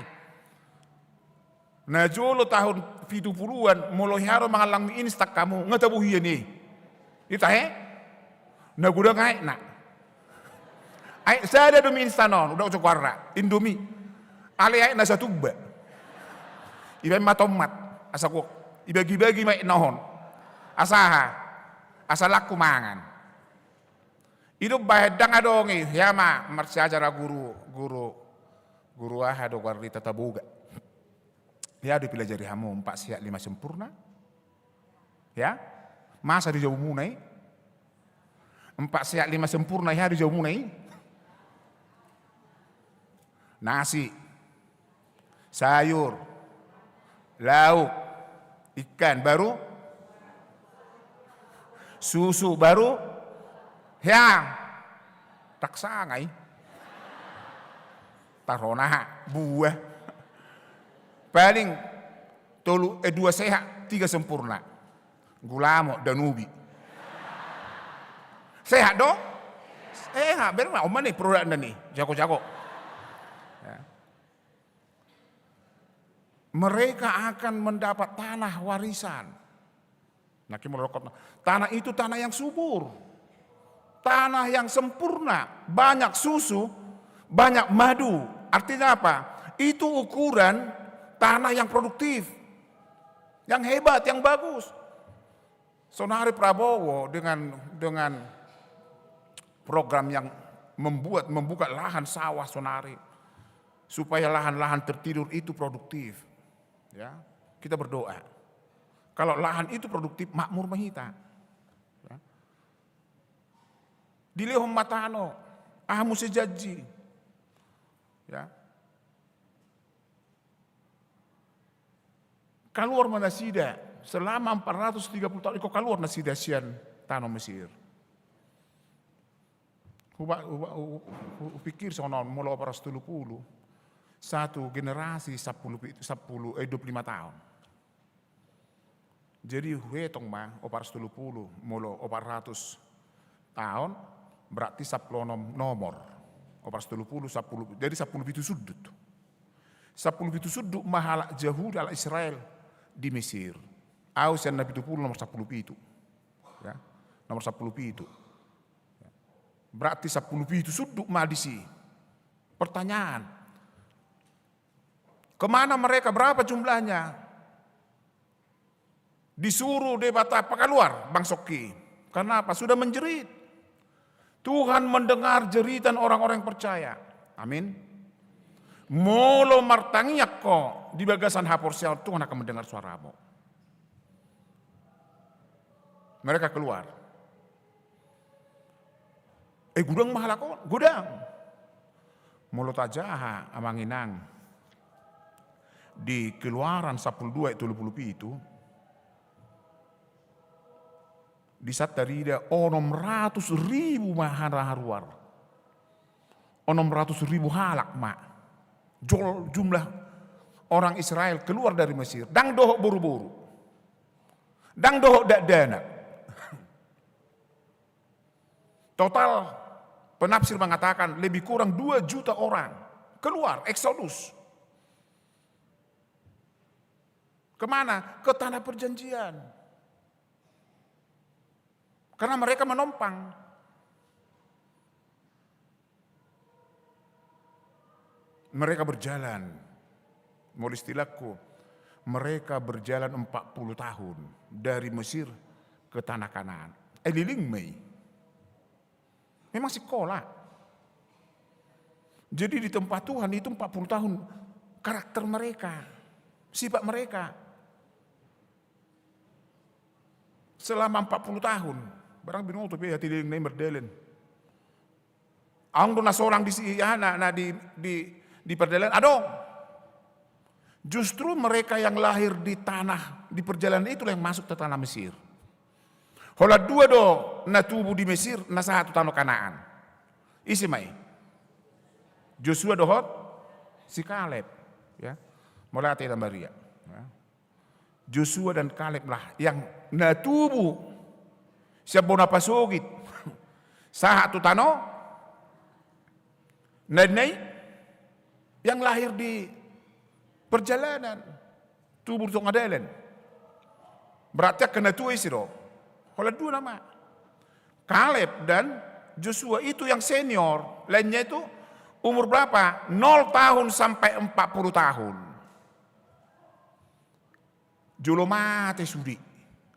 Na jolo tahun 70-an mulai haro mangalang mi instak kamu ngatabu hiya ni. Ita na gudang ay na. Ay sada do mi instanon udah ucok warna Indomie. Ale ay na sa tugba. Iba matomat asako ibagi-bagi may nohon. Asaha asalak kumangan. Itu bahedang adongi, ya ma marsiacara guru ahado warli tatabuga. Ya dipelajari hamu 4 siap 5 sempurna. Ya, masa di jauh munai. 4 siap 5 sempurna ya di jauh munai. Nasi, sayur, lauk, ikan baru, susu baru. Ya, tak sangai. Tarona buah. Paling 2 sehat, 3 sempurna. Gulamo dan ubi. Sehat dong? Sehat, benar omah nih produk nih, jago-jago. Ya. Mereka akan mendapat tanah warisan. Tanah itu tanah yang subur. Tanah yang sempurna, banyak susu, banyak madu. Artinya apa? Itu ukuran tanah yang produktif, yang hebat, yang bagus. Sonari Prabowo dengan program yang membuka lahan sawah Sonari supaya lahan-lahan tertidur itu produktif. Ya, kita berdoa. Kalau lahan itu produktif, makmur mahita. Dilehom matano, ahamu sejaji. Ya. Kaluar manasida selama 430 tahun iko kaluar nasida sian tanah Mesir. Pikir sonon mulai 430 satu generasi 25 tahun. Jadi huetong mah 430 molo 400 tahun berarti 10 nomor. 430 10 jadi 10 itu sudut. 10 itu sudut mahala Yahudi ala Israel di Mesir. Aus yang Nabi 70 nomor 10 itu. Ya. Nomor 10 itu. Berarti 10 itu sudut madisi. Pertanyaan. Kemana mereka? Berapa jumlahnya? Disuruh debat apa keluar Bang Soki. Kenapa? Sudah menjerit. Tuhan mendengar jeritan orang-orang yang percaya. Amin. Molo martangiak kok di bagasan hapor sial Tuhan akan mendengar suaramu. Mereka keluar. Gudang mahala kok, gudang. Molo tajaha amanginang. Di Keluaran 12 itu 20 itu. Di saat dari dia 600.000 mahara haruar. 600.000 halak mak. Jumlah orang Israel keluar dari Mesir. Dang dohok buru-buru. Dang dohok dak dana. Total penafsir mengatakan lebih kurang 2 juta orang keluar eksodus. Kemana? Ke tanah perjanjian. Karena mereka menopang. Mereka berjalan. Mau istilahku, mereka berjalan 40 tahun dari Mesir ke tanah Kanaan. Liling Mei. Memang sekolah. Jadi di tempat Tuhan itu 40 tahun karakter mereka, sifat mereka. Selama 40 tahun, barang binoto pe hati liling Mei berdelen. Ang dona seorang di perjalanan adong. Justru mereka yang lahir di tanah di perjalanan itulah yang masuk ke tanah Mesir. Hola 2 do na tubuh di Mesir na satu tanah Kanaan. Isi mai. Joshua dohot si Kaleb ya. Mulai ate Maria ya. Joshua dan Kaleb lah yang na tubuh siap bona pasogit. Satu tanah nenei yang lahir di perjalanan tubuh tong adelen. Berarti kena tu isi do. Oleh 2 nama. Kaleb dan Joshua itu yang senior. Lainnya itu umur berapa? 0 tahun sampai 40 tahun. Jolo mati sudi.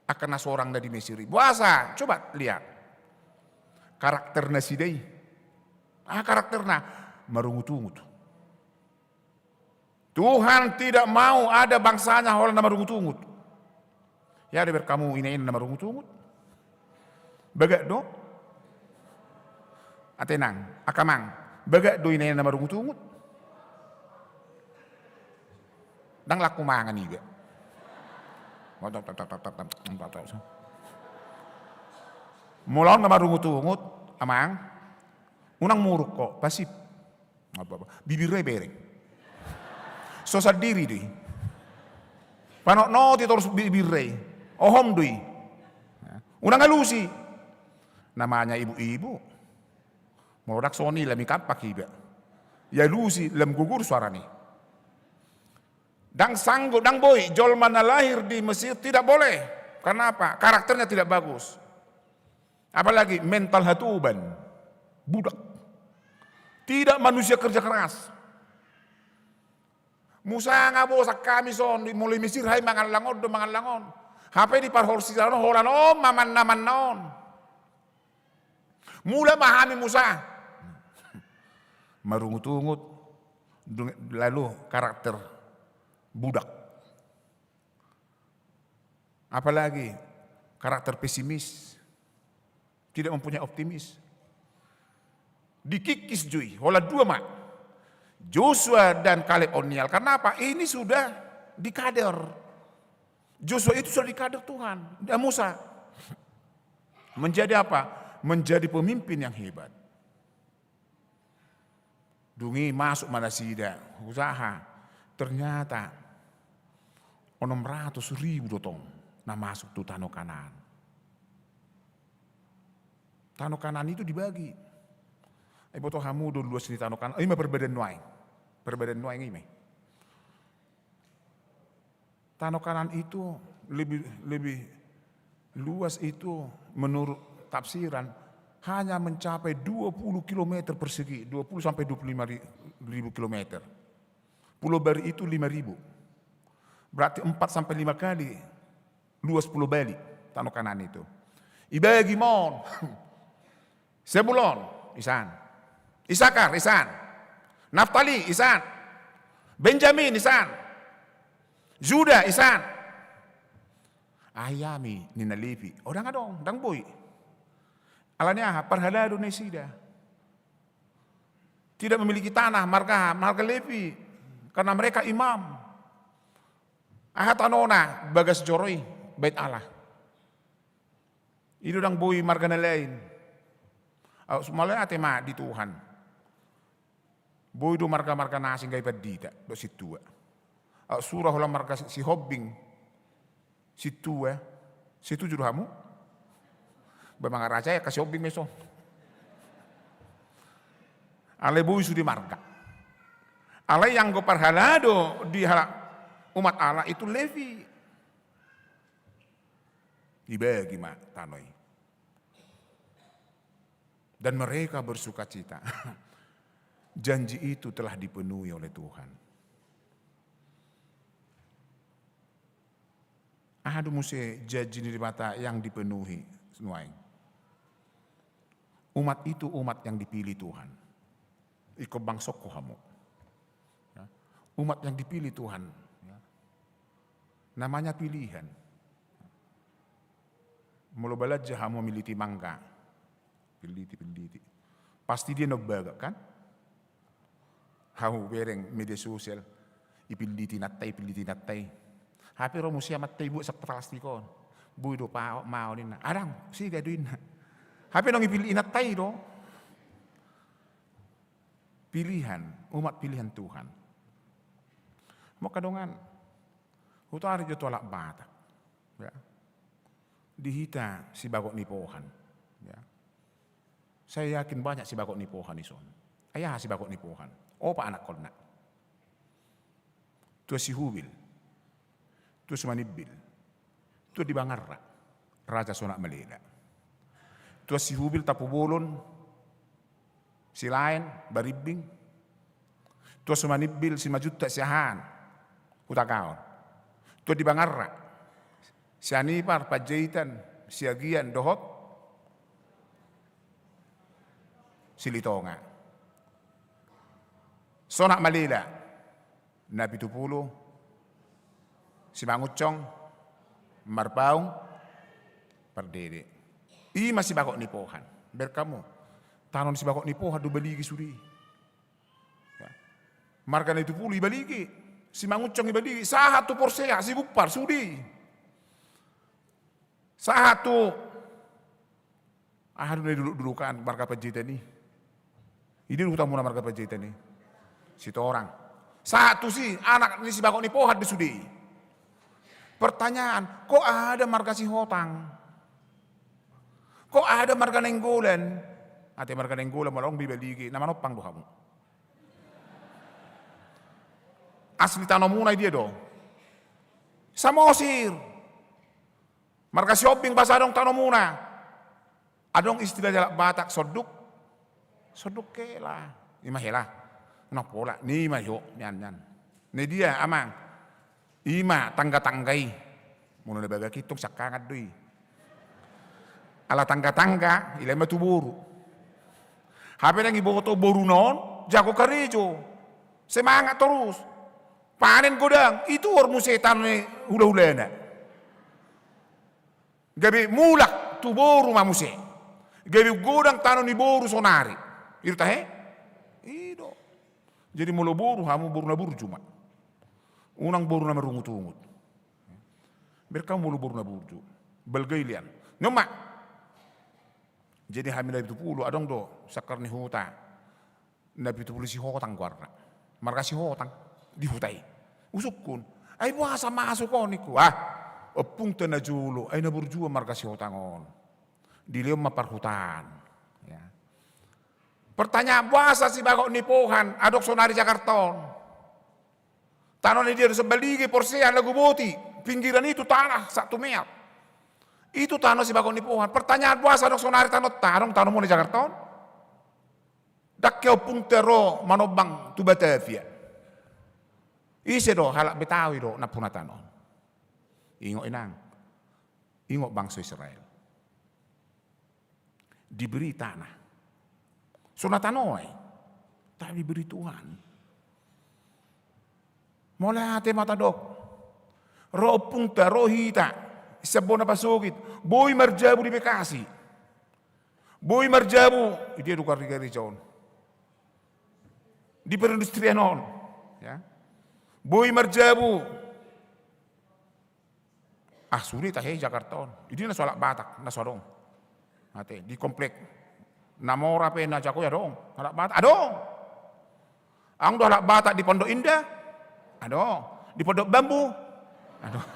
Akan seorang dari Mesir. Puasa. Coba lihat. Karakternya si dei. Karakternya marungut-ungut. Tuhan tidak mau ada bangsanya orang nama rungut-ungut. Ya ada kamu ini nama rungut-ungut. Bagak do. Atenang, akamang. Bagak do ini nama rungut-ungut. Dang laku mangan juga. Mulaun nama rungut-ungut, amang. Unang muruk kok, pasif. Bibirnya bereng. Sosad diri deh. Panok no ti terus bibirre. Ohom dui. Unang alusi. Namanya ibu-ibu. Mau dak soni lami kapak iba. Ya lusi lem gugur suara nih. Dang sanggup, dang boy. Jol mana lahir di Mesir tidak boleh. Karena apa? Karakternya tidak bagus. Apalagi mental hatuban. Budak. Tidak manusia kerja keras. Musa ngabosak kami son mulai Mesir hai mangan langon. HP di parhorsi jalan holan maman naman naon. Mula mahami Musa. Marungut-ungut lalu karakter budak. Apalagi karakter pesimis. Tidak mempunyai optimis. Dikikis jui, hola 2 mak. Joshua dan Kaleb Onial. Karena apa? Ini sudah dikader. Joshua itu sudah dikader Tuhan. Dan Musa. Menjadi apa? Menjadi pemimpin yang hebat. Dungi masuk Manasida. Usaha. Ternyata 600.000 dotong. Nah masuk tuh Tanah Kanaan. Tanah Kanaan itu dibagi. Ibu toh hamu dulu luas di Tanah Kanaan. Ini perbedaan nuai. Perbedaan nuai ini. Tanah Kanaan itu lebih luas itu menurut tafsiran hanya mencapai 20 km persegi, 20 sampai 25 ribu kilometer. Pulau Bali itu 5.000. Berarti 4 sampai 5 kali luas Pulau Bali, Tanah Kanaan itu. Ibagi mon, Sebulon, Isan. Isakar, Isan. Naftali, Isan. Benjamin, Isan. Juda, Isan. Ayami, Ninalipi. Orang adong, dang boy. Alanya parhalado na sida. Tidak memiliki tanah, marga Levi. Karena mereka imam. Ahatanona, bagas joroy, bait Allah. Itu dang boy marga na lain. Semuanya atema di Tuhan. Boy do marga-marga nasing gay padita, do situa. Surah ulang marga si Hobbing, situa, situ juru hamu. Bamang raja ya kasih Hobbing meso. Ale boy sudi marga. Ale yang go parhalado di umat Allah itu Levi. Dibagi mak tanoi. Dan mereka bersuka cita. Janji itu telah dipenuhi oleh Tuhan. Ada muse janji di mata yang dipenuhi semua. Umat itu umat yang dipilih Tuhan. Iko bangsok kamu. Umat yang dipilih Tuhan. Namanya pilihan. Mula balad jahamu militi mangga. Piliti. Pasti dia nabagak kan? Hau bereng media sosial. Ipiliti natai. Hape romo siya matay bu sa palastikon. Buy do pa mao din na. Arang, si gaduin na. Hape nang ipili natai do. Pilihan, umat pilihan Tuhan. Mo kadongan. Hutari jo tolak batak. Ya. Dihita si bagok nipohan. Ya. Saya yakin banyak si bagok nipohan ison. Ayah si bagok nipohan. Opa anak kolna. Tua si Hubil. Tua si Manibbil. Tua di Bangarra. Raja Sonak Malila. Tua si Hubil tapubolon. Si lain Baribing. Tua si Manibbil si Majutta si Ahan. Hutakaon. Tua di Bangarra. Si Anipar, Pajaitan, si Agian, Dohot. Si Litonga. Sonak Malila, Nabi Tupulo, si Mangucong, Marbaung, Pardede. I masih bakok nipohan. Berkamu, tanon si bakok nipohan do baligi suri. Ya. Marga na Tupulo ibaligi, si Mangucong ibaligi, sahat tu porsea, si Gupar sudi. Sahat tu, ahadu na dulu-dulukan marga Pajitan ni. Ini utang muna marga Pajitan ni. Situ orang. Satu sih anak ini si bakok ni pohat disudi. Pertanyaan, kok ada marga si hotang? Kok ada marga nenggolan? Ate marga nenggolan malong bibaligi. Nama nopang doh kamu. Asli tanah munay dia do. Samosir. Marga si Hobbing basadong tanah muna. Adong istilah jalak Batak soduk. Soduk kela. Imahela. Nak pola ni mayo nyan. Ni dia amang. Ima tangga-tanggai. Muna na baga kitong sakangat doy. Ala tangga-tangga ilay matuburo. Habi nang iboto boru non, jago karejo. Semangat terus. Panen godang, itu ormu setan ni hula-hula na. Gabi mulak tu boru mamuse. Gabi godang tanon ni boru sonari. Itu tahe? Jadi mula boru, hamu boru na boru cuma. Unang boru na marungut-ungut. Berkam mula boru na boru. Balgay lian. Numa. Jadi hamil Nabi Tupulo, adong do, sakar ni huta. Nabi Tupulo si hotang guarna. Marga si hotang, di hutai. Usuk kun. Ay buasa masuk ko niku. opung tena julu, ay naburjua marga si hotangon. Diliom maparhutan. Ya. Pertanyaan puasa si bagok nipuhan, adok sonari Jakarta. Tanah ni dia sebeligi porsian lagu boti, pinggiran itu tanah satu meal. Itu tanah si bagok nipuhan. Pertanyaan puasa adok sonari tanah mo ni Jakarta. Dak opung tero manobang tu Batavia. Ise do halak Betawi do napuna tanah. Ingo inang, ingo bangsa Israel. Diberi tanah. Sunatanoi, tak diberi Tuhan. Mulai hati mata dok. Roh punta, roh hita. Sabona pasugit. Boy marjabu di Bekasi. Boy marjabu. Dia dukar di Garison. Di perindustrianon. Ya. Boy marjabu. Sulit tahe Jakarta. Ini na soalak Batak, na soalong. Ate di komplek. Namora pe na jako ya dong. Halak Batak, adong. Ang do halak Batak di Pondok Indah, adong. Di Pondok Bambu, adong.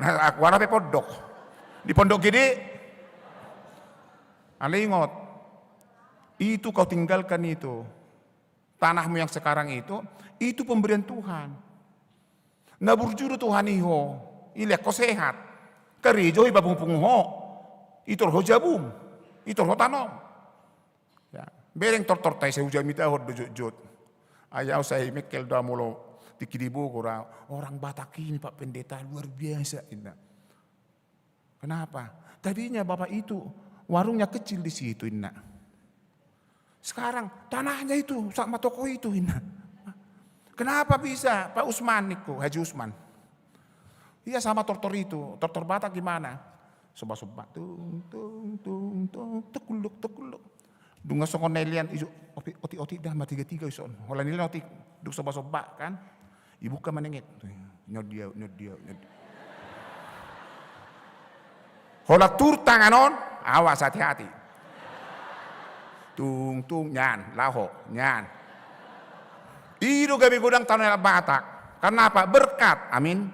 Nah, aku pe pondok. Di Pondok Gede, alingot. Itu kau tinggalkan itu. Tanahmu yang sekarang itu pemberian Tuhan. Naburjuru Tuhan iho, ilek ko sehat. Karijo iba pungho, itor ho jabum, itor ho tanom. Ya, bereng tortor tay sa ujamita hod dojot. Ayaw sa Mikel damulo tikiribo kura orang Batak ini Pak Pendeta luar biasa ini. Kenapa? Tadinya bapak itu warungnya kecil di situ ini. Sekarang tanahnya itu sama toko itu ini. Kenapa bisa Pak Usman niku, Haji Usman? Iya sama tortor itu, tortor Batak gimana? Soba-soba, tung, tekuluk. Dunga songon nelian, isu, oti dah mati tiga ison. Hola nilian oti, duk soba-soba kan? Ibu ka manengit, nyod dia. Hola tur tanganon, awas hati-hati. Tung, nyan, laho, nyan. Itu gabi gudang tanah Batak. Karena apa? Berkat. Amin.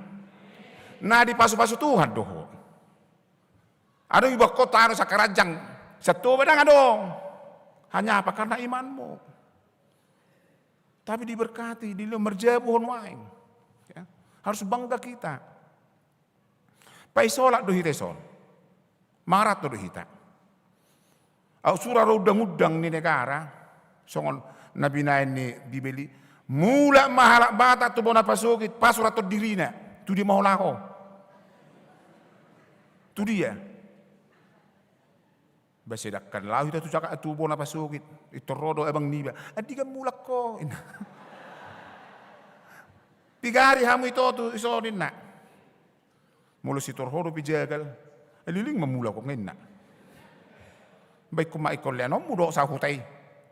Nah di pasu-pasu Tuhan doh. Ada ibu kota harus sakarajang. Satu bedang adong. Hanya apa? Karena imanmu. Tapi diberkati. Di merjabu honwaing. Ya. Harus bangga kita. Paisolak doh hiteson. Marat doh hita. Au surah udang-udang ni negara. Songon nabi nain ni dibeli. Mula mahalak Batak tu bona pasugit, pasurat tu dirina, tu dia mau lako. Tu dia. Basedakan lau itu cakap tu bona pasugit, itu rodo abang niba. Adiga mulak ko. Pigari hamu itu tu isorin nak. Mulu si torhodo pijagal, liling memula ko ngayon nak. Baik kumaikol lian, mudo sa hutai,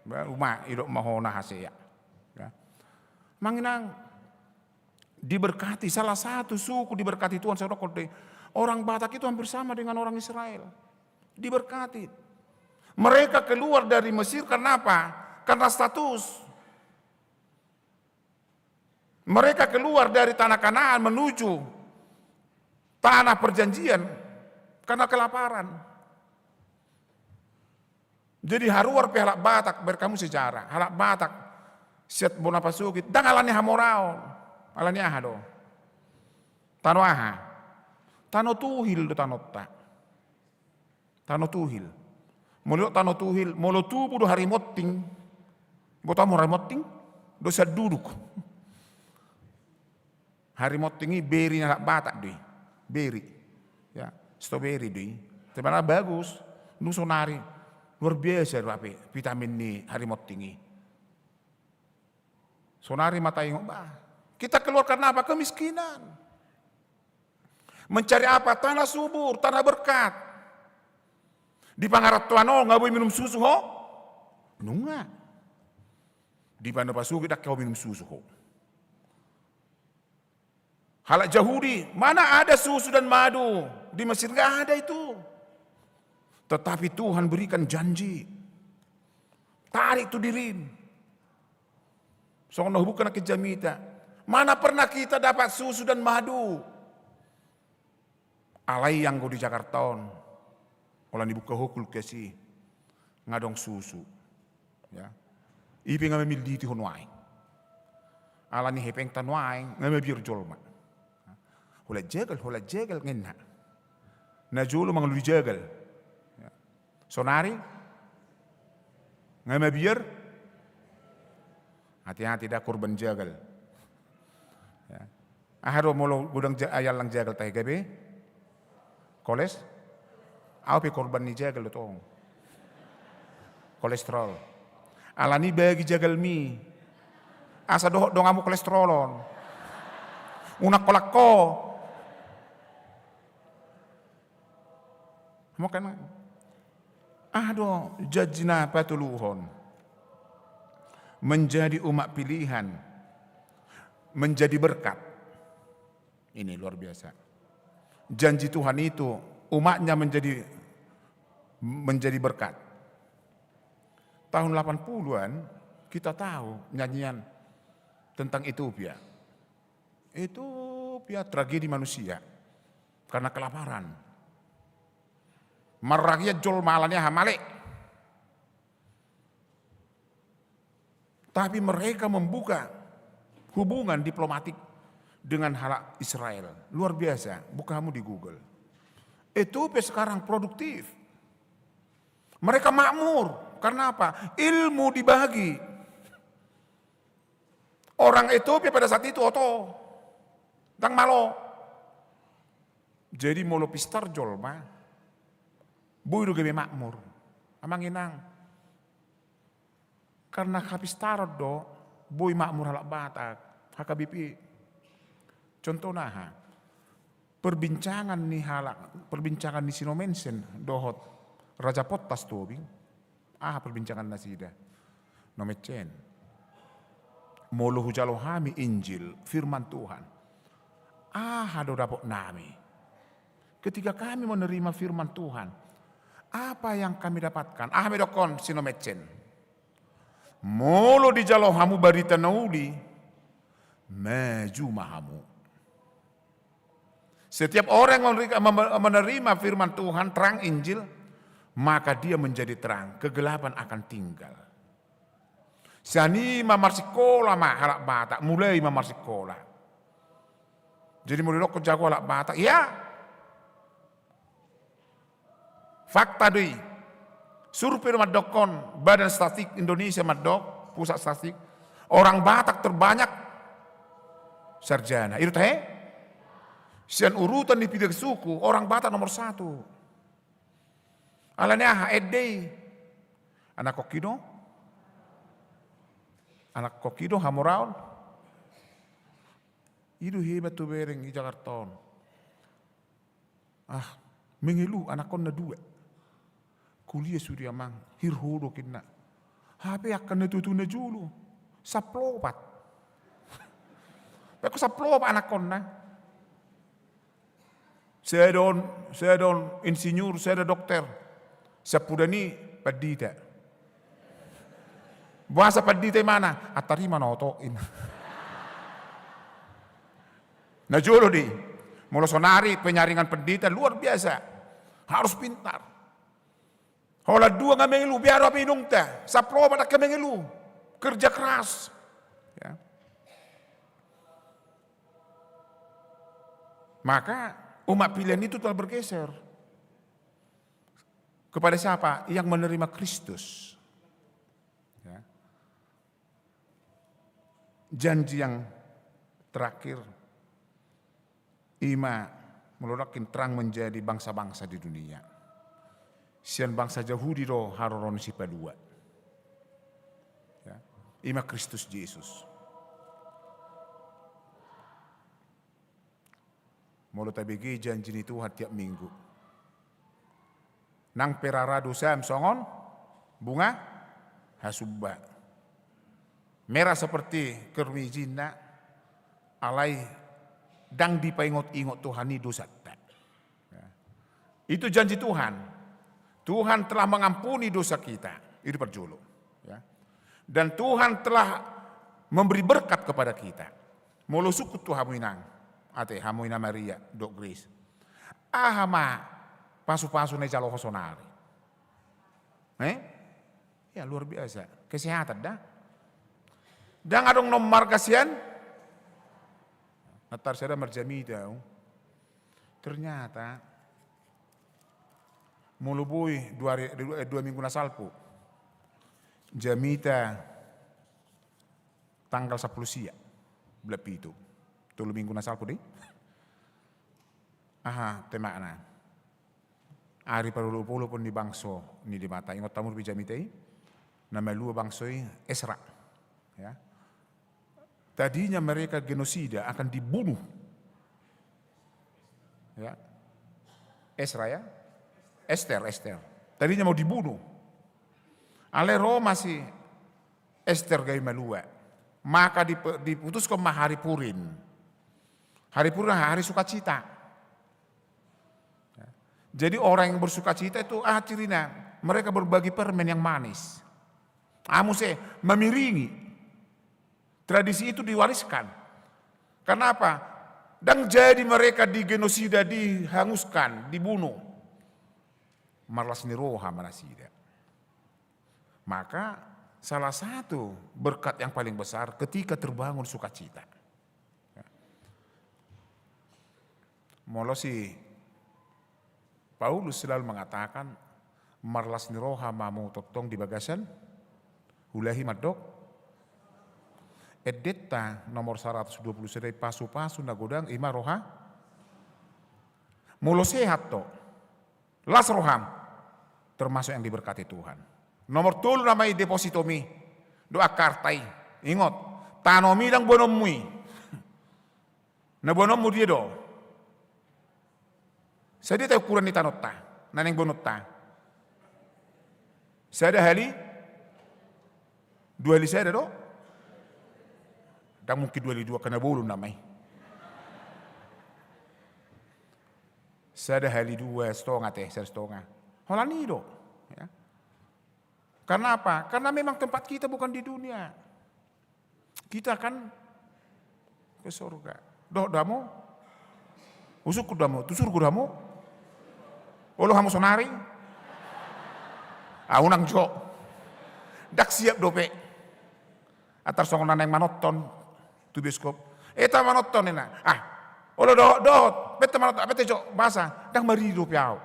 rumah idok mahona haseya. Manginang diberkati, salah satu suku diberkati Tuhan. Orang Batak itu hampir sama dengan orang Israel. Diberkati. Mereka keluar dari Mesir karena apa? Karena status. Mereka keluar dari tanah Kanaan menuju tanah perjanjian karena kelaparan. Jadi haruar pihak Batak berkamu sejarah. Halak Batak siat bona pasugit, dang alani hamorao, alani aha do. Tano aha, tano tuhil do tanotta. Tano tuhil, molo tano tuhil, molo tubu do harimotting, botamu harimotting, do saduduk. Harimotting ini beri nalak Batak doi, beri, ya, strawberry doi. Sebenarnya bagus, nusonari, luar biasa rapi, vitamin ni harimotting ini. Sonari mata ingok, kita keluar karena apa? Kemiskinan. Mencari apa? Tanah subur, tanah berkat. Di pangarat tuano nggak boleh minum susu ho? Nunga. Di mana pasuki dak kau minum susu ho? Halak Yahudi, mana ada susu dan madu? Di Mesir nggak ada itu. Tetapi Tuhan berikan janji. Tarik tu dirim. Soalnya bukan ke jamita. Mana pernah kita dapat susu dan madu? Alai yang go di Jakarta, orang dibuka hukul kesi, ngadong susu. Ya. Ipi nga memil diti honwai. Ala ni hepeng tanwai, nga mebir jolma. Hula jegal ngenna. Na jolo mga luli jegal. Ya. Sonari, nga mebir, hati-hati dah korban jagal. Ya. Aharo molo gudang ayal lang jagal tayo gabi. Koles? Apa korban ni jagal itu? Kolesterol. Alani bagi jagal mi. Asa doh dongamu kolesterolon. Unak kolakko. Mau kan? Aduh, jajina patuluhon. Menjadi umat pilihan. Menjadi berkat. Ini luar biasa. Janji Tuhan itu umatnya menjadi berkat. Tahun 80-an kita tahu nyanyian tentang Ethiopia. Ethiopia tragedi manusia karena kelaparan. Merakyat jol malannya hamale. Tapi mereka membuka hubungan diplomatik dengan halak Israel. Luar biasa, buka kamu di Google. Ethiopia sekarang produktif. Mereka makmur. Karena apa? Ilmu dibagi. Orang Ethiopia pada saat itu oto. Tang malo. Jadi molo pistar jolma. Buiru gebe makmur. Amang inang. Karena kapistar do. Bui makmur halak Batak. HKBP. Contohnya, perbincangan ni Sinomensen dohot Raja Potas tobing, perbincangan nasida, nomecen, molo hujalo hami Injil, firman Tuhan, do dapok nami. Ketika kami menerima firman Tuhan, apa yang kami dapatkan? Medokon Sinomecen, molo di jalo hamu barita nauli, maju mahamu. Setiap orang yang menerima firman Tuhan, terang Injil, maka dia menjadi terang, kegelapan akan tinggal. Sani mamar sekolah halak Batak, mulai mamar sekolah. Jadi mulai lo jago halak Batak, ya. Fakta doi, survei madokon, Badan Statistik Indonesia madok, pusat statistik, orang Batak terbanyak sarjana. Itu teh. Sian urutan di pidek suku, orang Batak nomor 1. Alanya edei. Anak kokido hamuraun. Itu hebat tuh bereng di Jakarta. Mengeluh anak kon na 2. Kuliah sudah mang, hirhudo kina. Hape akan natutu na julu. Saplopat. Peko saplopat anak kon na. Saya don insinyur, saya dokter. Sapudani padita. Bahasa padita mana? Atari mana otoin. Nah jolo di, mula sonari penyaringan pendeta luar biasa. Harus pintar. Hola 2 nga mengelu, biar apa inung ta. Saplo pada ka mengelu. Kerja keras. Ya. Maka umat pilihan itu telah bergeser kepada siapa? Yang menerima Kristus. Ya. Janji yang terakhir, ima melurakin terang menjadi bangsa-bangsa di dunia. Sian bangsa Yahudi do haroron sipa 2. Ya. Ima Kristus Yesus. Molo tabigi janji ni Tuhan tiap minggu. Nang perarado sam songon bunga hasubba. Merah seperti kermijina alai dang dipaingot-ingot Tuhan itu dosa. Ya. Itu janji Tuhan. Tuhan telah mengampuni dosa kita. Itu perjulu. Ya. Dan Tuhan telah memberi berkat kepada kita. Molo sukut tu hamuinang. Ate hamuina Maria dok Grace. Ahama pasu-pasu na jalo sonari. Ya luar biasa. Kesehatan dah. Dan adong nomor kasihan. Natar saya merjamida. Ternyata mulubui 2 minggu nasalpo. Jamita tanggal 10 siya. Belapito. 3 minggu nasalpo deh. Tema na. Ari parulupulo pun di bangso ni di mata. Ingat tamu bijamitai. Nama lu bangsoi Esra. Ya. Tadinya mereka genosida akan dibunuh. Ya. Esra ya. Esther. Tadinya mau dibunuh. Alero masih Esther gay melua. Maka diputuskan hari Purim. Hari Purim hari sukacita. Jadi orang yang bersukacita itu cirinya mereka berbagi permen yang manis. Amuse memiringi. Tradisi itu diwariskan. Kenapa? Dan jadi mereka digenosida, dihanguskan, dibunuh. Marlas niroha manasida. Maka salah satu berkat yang paling besar ketika terbangun sukacita. Molosi Paulus selalu mengatakan marlas niroha mamu totong di bagasan hulahi madok edeta nomor 120 sedai pasu-pasu nagodang ima roha mulo sehat to las roham termasuk yang diberkati Tuhan. Nomor 3 namai depositomi doa kartai ingot tanomi dan bonomui na bonomu dia do. Saya tahu ukuran ni tanota, naneng bonota. Saya ada hali, 2 hali saya ada do. Dan mungkin 2 hali 2 kena bolu namai. Saya ada hali 2 setengah teh, saya setengah. Holani do. Ya. Karena apa? Karena memang tempat kita bukan di dunia. Kita akan ke surga. Doh damu, usuk kudamu, tusur kudamu. Olo hamu sonari, unang jo, dak siap dope, atar songonan yang manoton, tu bioskop, eta manoton ina, olo dohot, bete manoton, bete jo bahasa, dak mari dope au.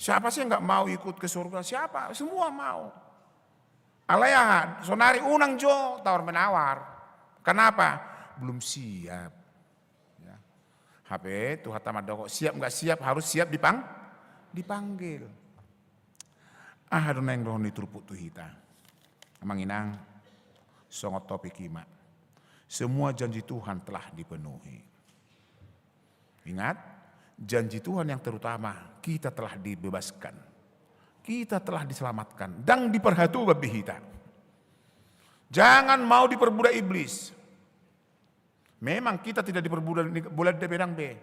Siapa sih yang nggak mau ikut ke surga? Siapa? Semua mau. Alaya sonari unang jo tawar menawar, kenapa? Belum siap. HP Tuhan tamadoko siap nggak siap harus siap dipanggil. Adonai roh ni turput tu hita. Manginang songot topik ima. Semua janji Tuhan telah dipenuhi. Ingat, janji Tuhan yang terutama kita telah dibebaskan. Kita telah diselamatkan dan diperhatu babi hita. Jangan mau diperbudak iblis. Memang kita tidak diperbudak de bedang be.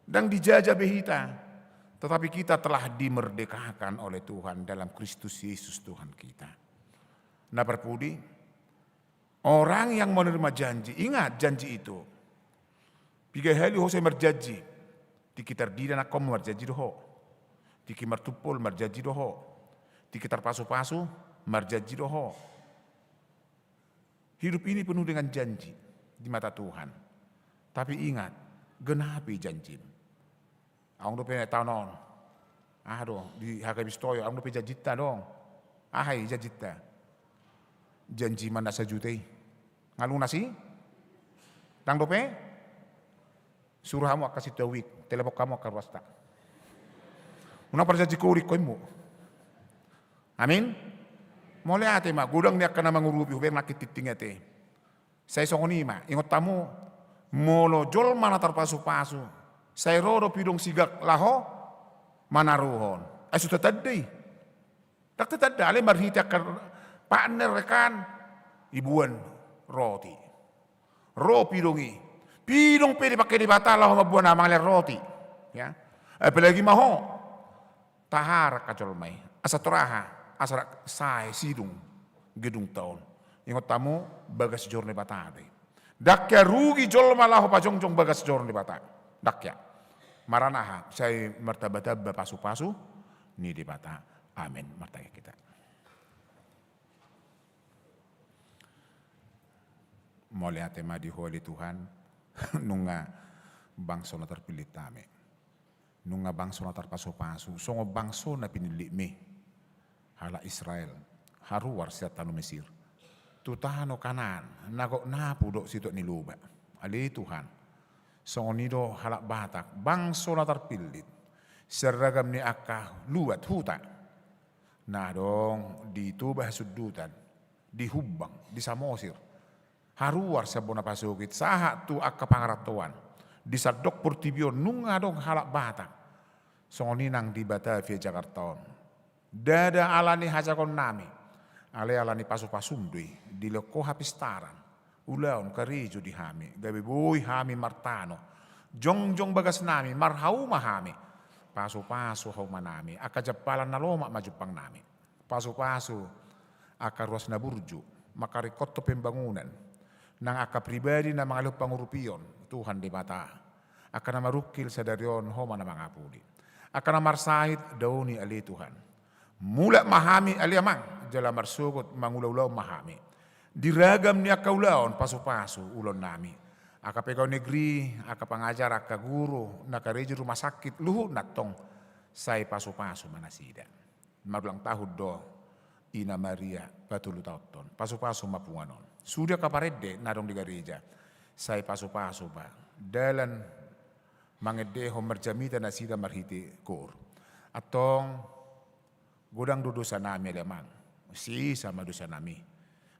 Dan dijajah behita. Tetapi kita telah dimerdekakan oleh Tuhan dalam Kristus Yesus Tuhan kita. Nah perpudi, orang yang menerima janji, ingat janji itu. Pigai hali ho saya merjanji. Dikitar di dan akom merjanji doho. Dikimar tupul merjanji doho. Dikitar pasu-pasu merjanji doho. Hidup ini penuh dengan janji di mata Tuhan. Tapi ingat, genapi janji. Ang dope tahu non. Di hakabistoyo, ang dope jajita dong. Ahai jajita. Janji mana sajutai. Ngalung nasi? Tang dope? Suruh kamu kasih tawik, telepon kamu akan wasta. Una perjanji kurik koimu. Amin. Mulai ate ma, gudang dia kena mengurupi hubeng nakit titing ate. Saya songonima, ingat tamu, molo jol mana terpasu-pasu. Saya rodo pidong sigak laho, mana ruhon. Sudah tadi. Tak tadi, ale marhita partner rekan, ibuan roti. Ro pidongi. Pidong pede pakai di batal laho mabuan namang roti. Ya. Apalagi maho, tahar kacol mai. Asa toraha, asa sai sidung, gedung tahun. Ingat tamu bagas jorne batade. Dakya rugi jol malah pajongjong bagas jorn di bata. Dakya. Maranaha, saya martaba-taba pasu-pasu ni di bata. Amin. Martaya kita. Mole atema di holi Tuhan nunga bangsa na terpilih tame. Nunga bangsa na terpasu-pasu. Songo bangsa na pinili me. Hala Israel. Haruar siya tanu Mesir. Tutahano kanan, nagok napu dok situ niluba. Ali Tuhan, songonido halak batak, bangso na terpilit, seragam ni akah luat huta. Nah dong di tubah sudutan, di Hubang, di Samosir. Haruar sabona pasukit, sahat tu akah pangaratuan. Di sadok Portibio nunga dong halak batak. Songoninang di Batavia Jakarta. Dada alani hajakon nami. Ale alani pasu-pasundui di loko hapistaran ulaon karejo di hami gabi boy hami martano jongjong bagas nami marhau mahami pasu-pasu hau manami aka japalan naloma majupang nami pasu-pasu aka ruas na burju makarikotto pembangunan nang aka pribadi na mga pangurupion Tuhan di mata aka na marukil sa darion homa na mga puli aka na marsahit dauni ali Tuhan mula mahami ali amang jala marsugot mangulaw-ulaw mahami. Diragam niya kaulaon pasu-pasu ulon nami. Aka pegaw negeri, aka pangajar, aka guru, nakareji rumah sakit, luhut natong say pasu-pasu manasida. Marulang tahun do, Ina Maria patulu tauton, pasu-pasu mapunganon. Sudah kaparede nadong di gereja, say pasu-pasu ba. Dalan mangedeho merjamita nasida marhiti kur. Atong godang dosa nami lemang, si sama dosa nami.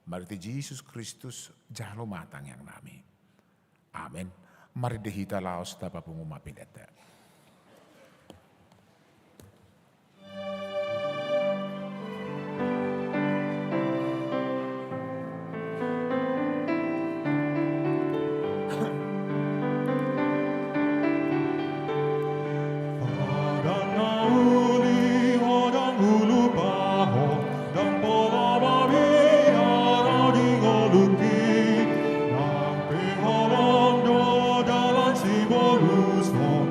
Mariti Yesus Kristus jalo matang yang nami. Amin. Mari dehita laos tapa pengumapileta. Dalam si bonus no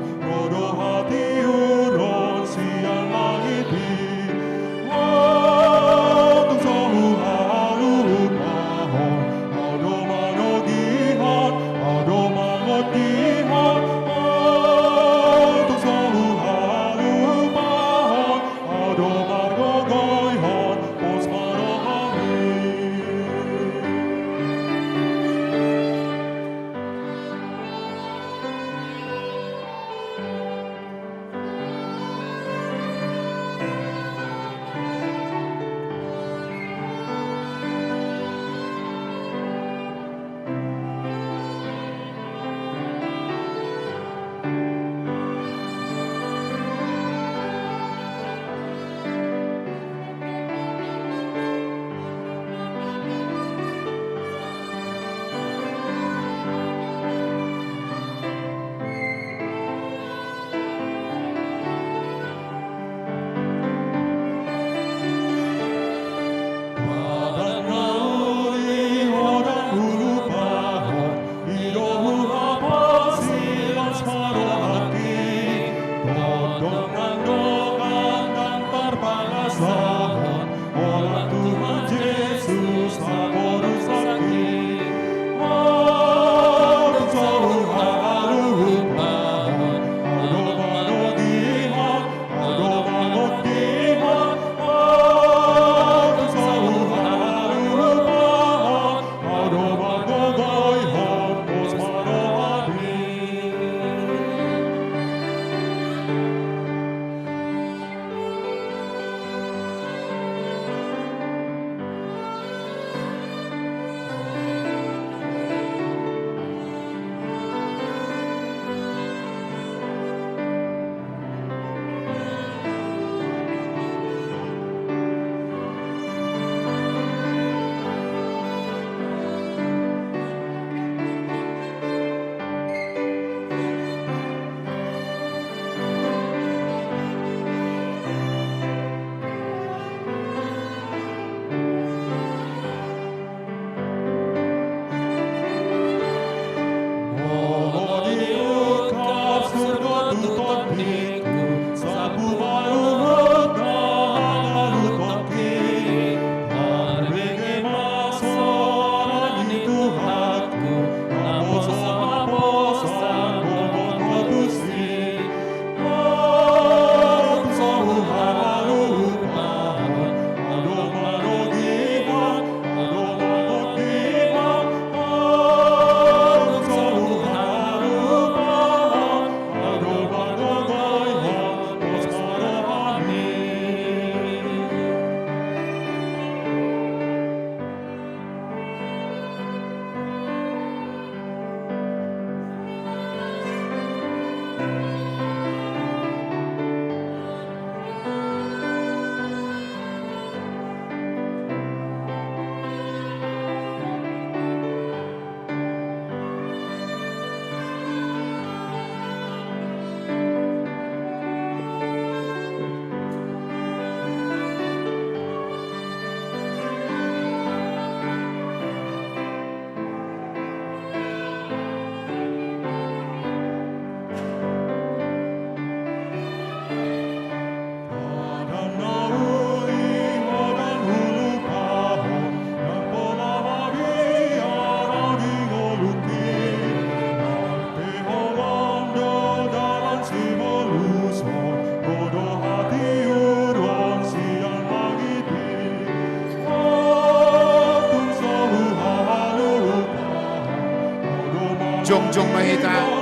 Jong mahita.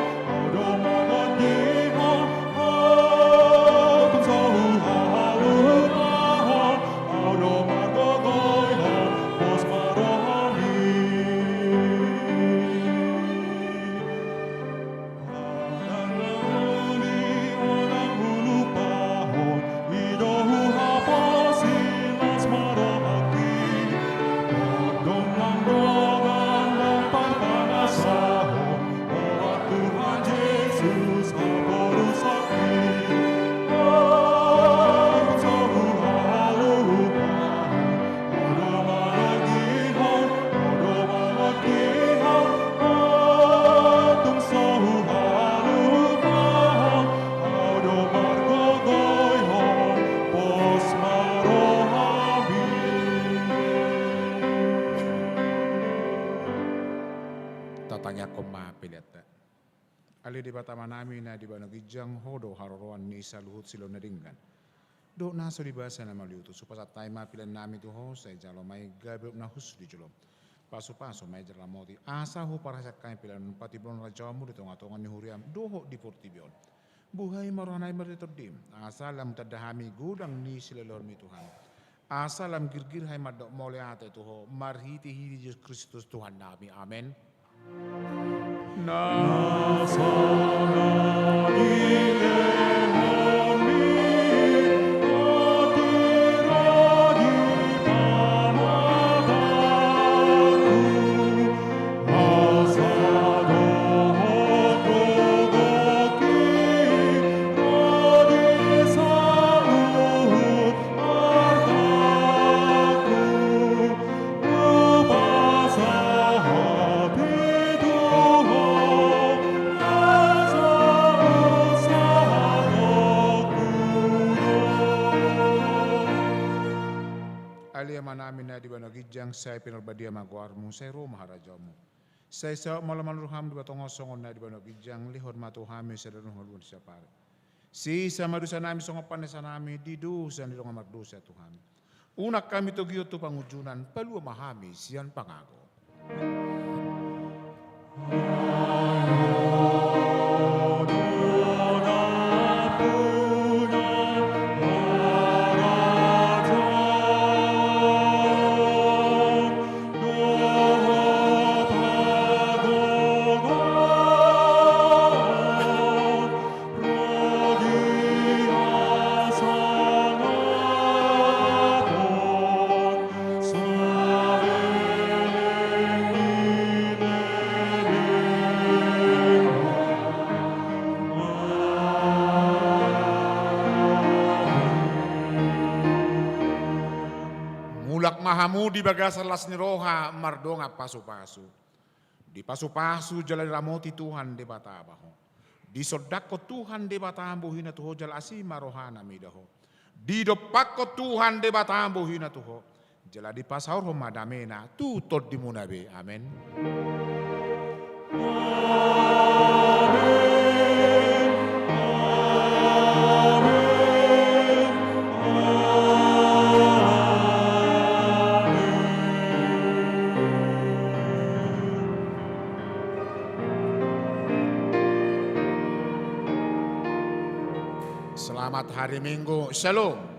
Tatanya ko mapilit. Ali di bata manami na di ba nagijang hodo haroroan ni sa luhut silo na ringgan. Do naso di ba sa na maliuto supasat tayo mapilan namin to ho sa jalo may gabi na hus di julo. Paso-paso may jala moti. Asa ho para sa kain pilan pati blon raja mo dito nga tongan ni huriam doho di portibion. Buhay maronay marito dim. Asa lam tadahami gudang ni sila lor mi Tuhan. Asa lam girgir hay madok mole ate to ho marhiti hidi Yesus Kristus Tuhan namin. Amen. Aliyaman namin na di ba nagijang sa pinalbadia magwar mo sa Roma harajaw mo. Sa isa malaman ruham di ba tongosongon na di ba nagijang lihod matuhami sa danong halun siya pare. Si sa madusa namin sa ngapan sa namin di dusa nilo nga magdusa Tuhan. Unak kami to giyo to pangujunan paluwa mahami siyan pangago. Mulak mahamu di bagasalas ni roha mardonga pasu-pasu. Di pasu-pasu jalan ramoti Tuhan di batabaho. Di sodako Tuhan di batambo hina tuho jal asima rohana midaho. Di dopak ko Tuhan di batambo hina tuho. Jala di pasaur homadamena tutod di munabe. Amen. Selamat hari Minggu. Shalom.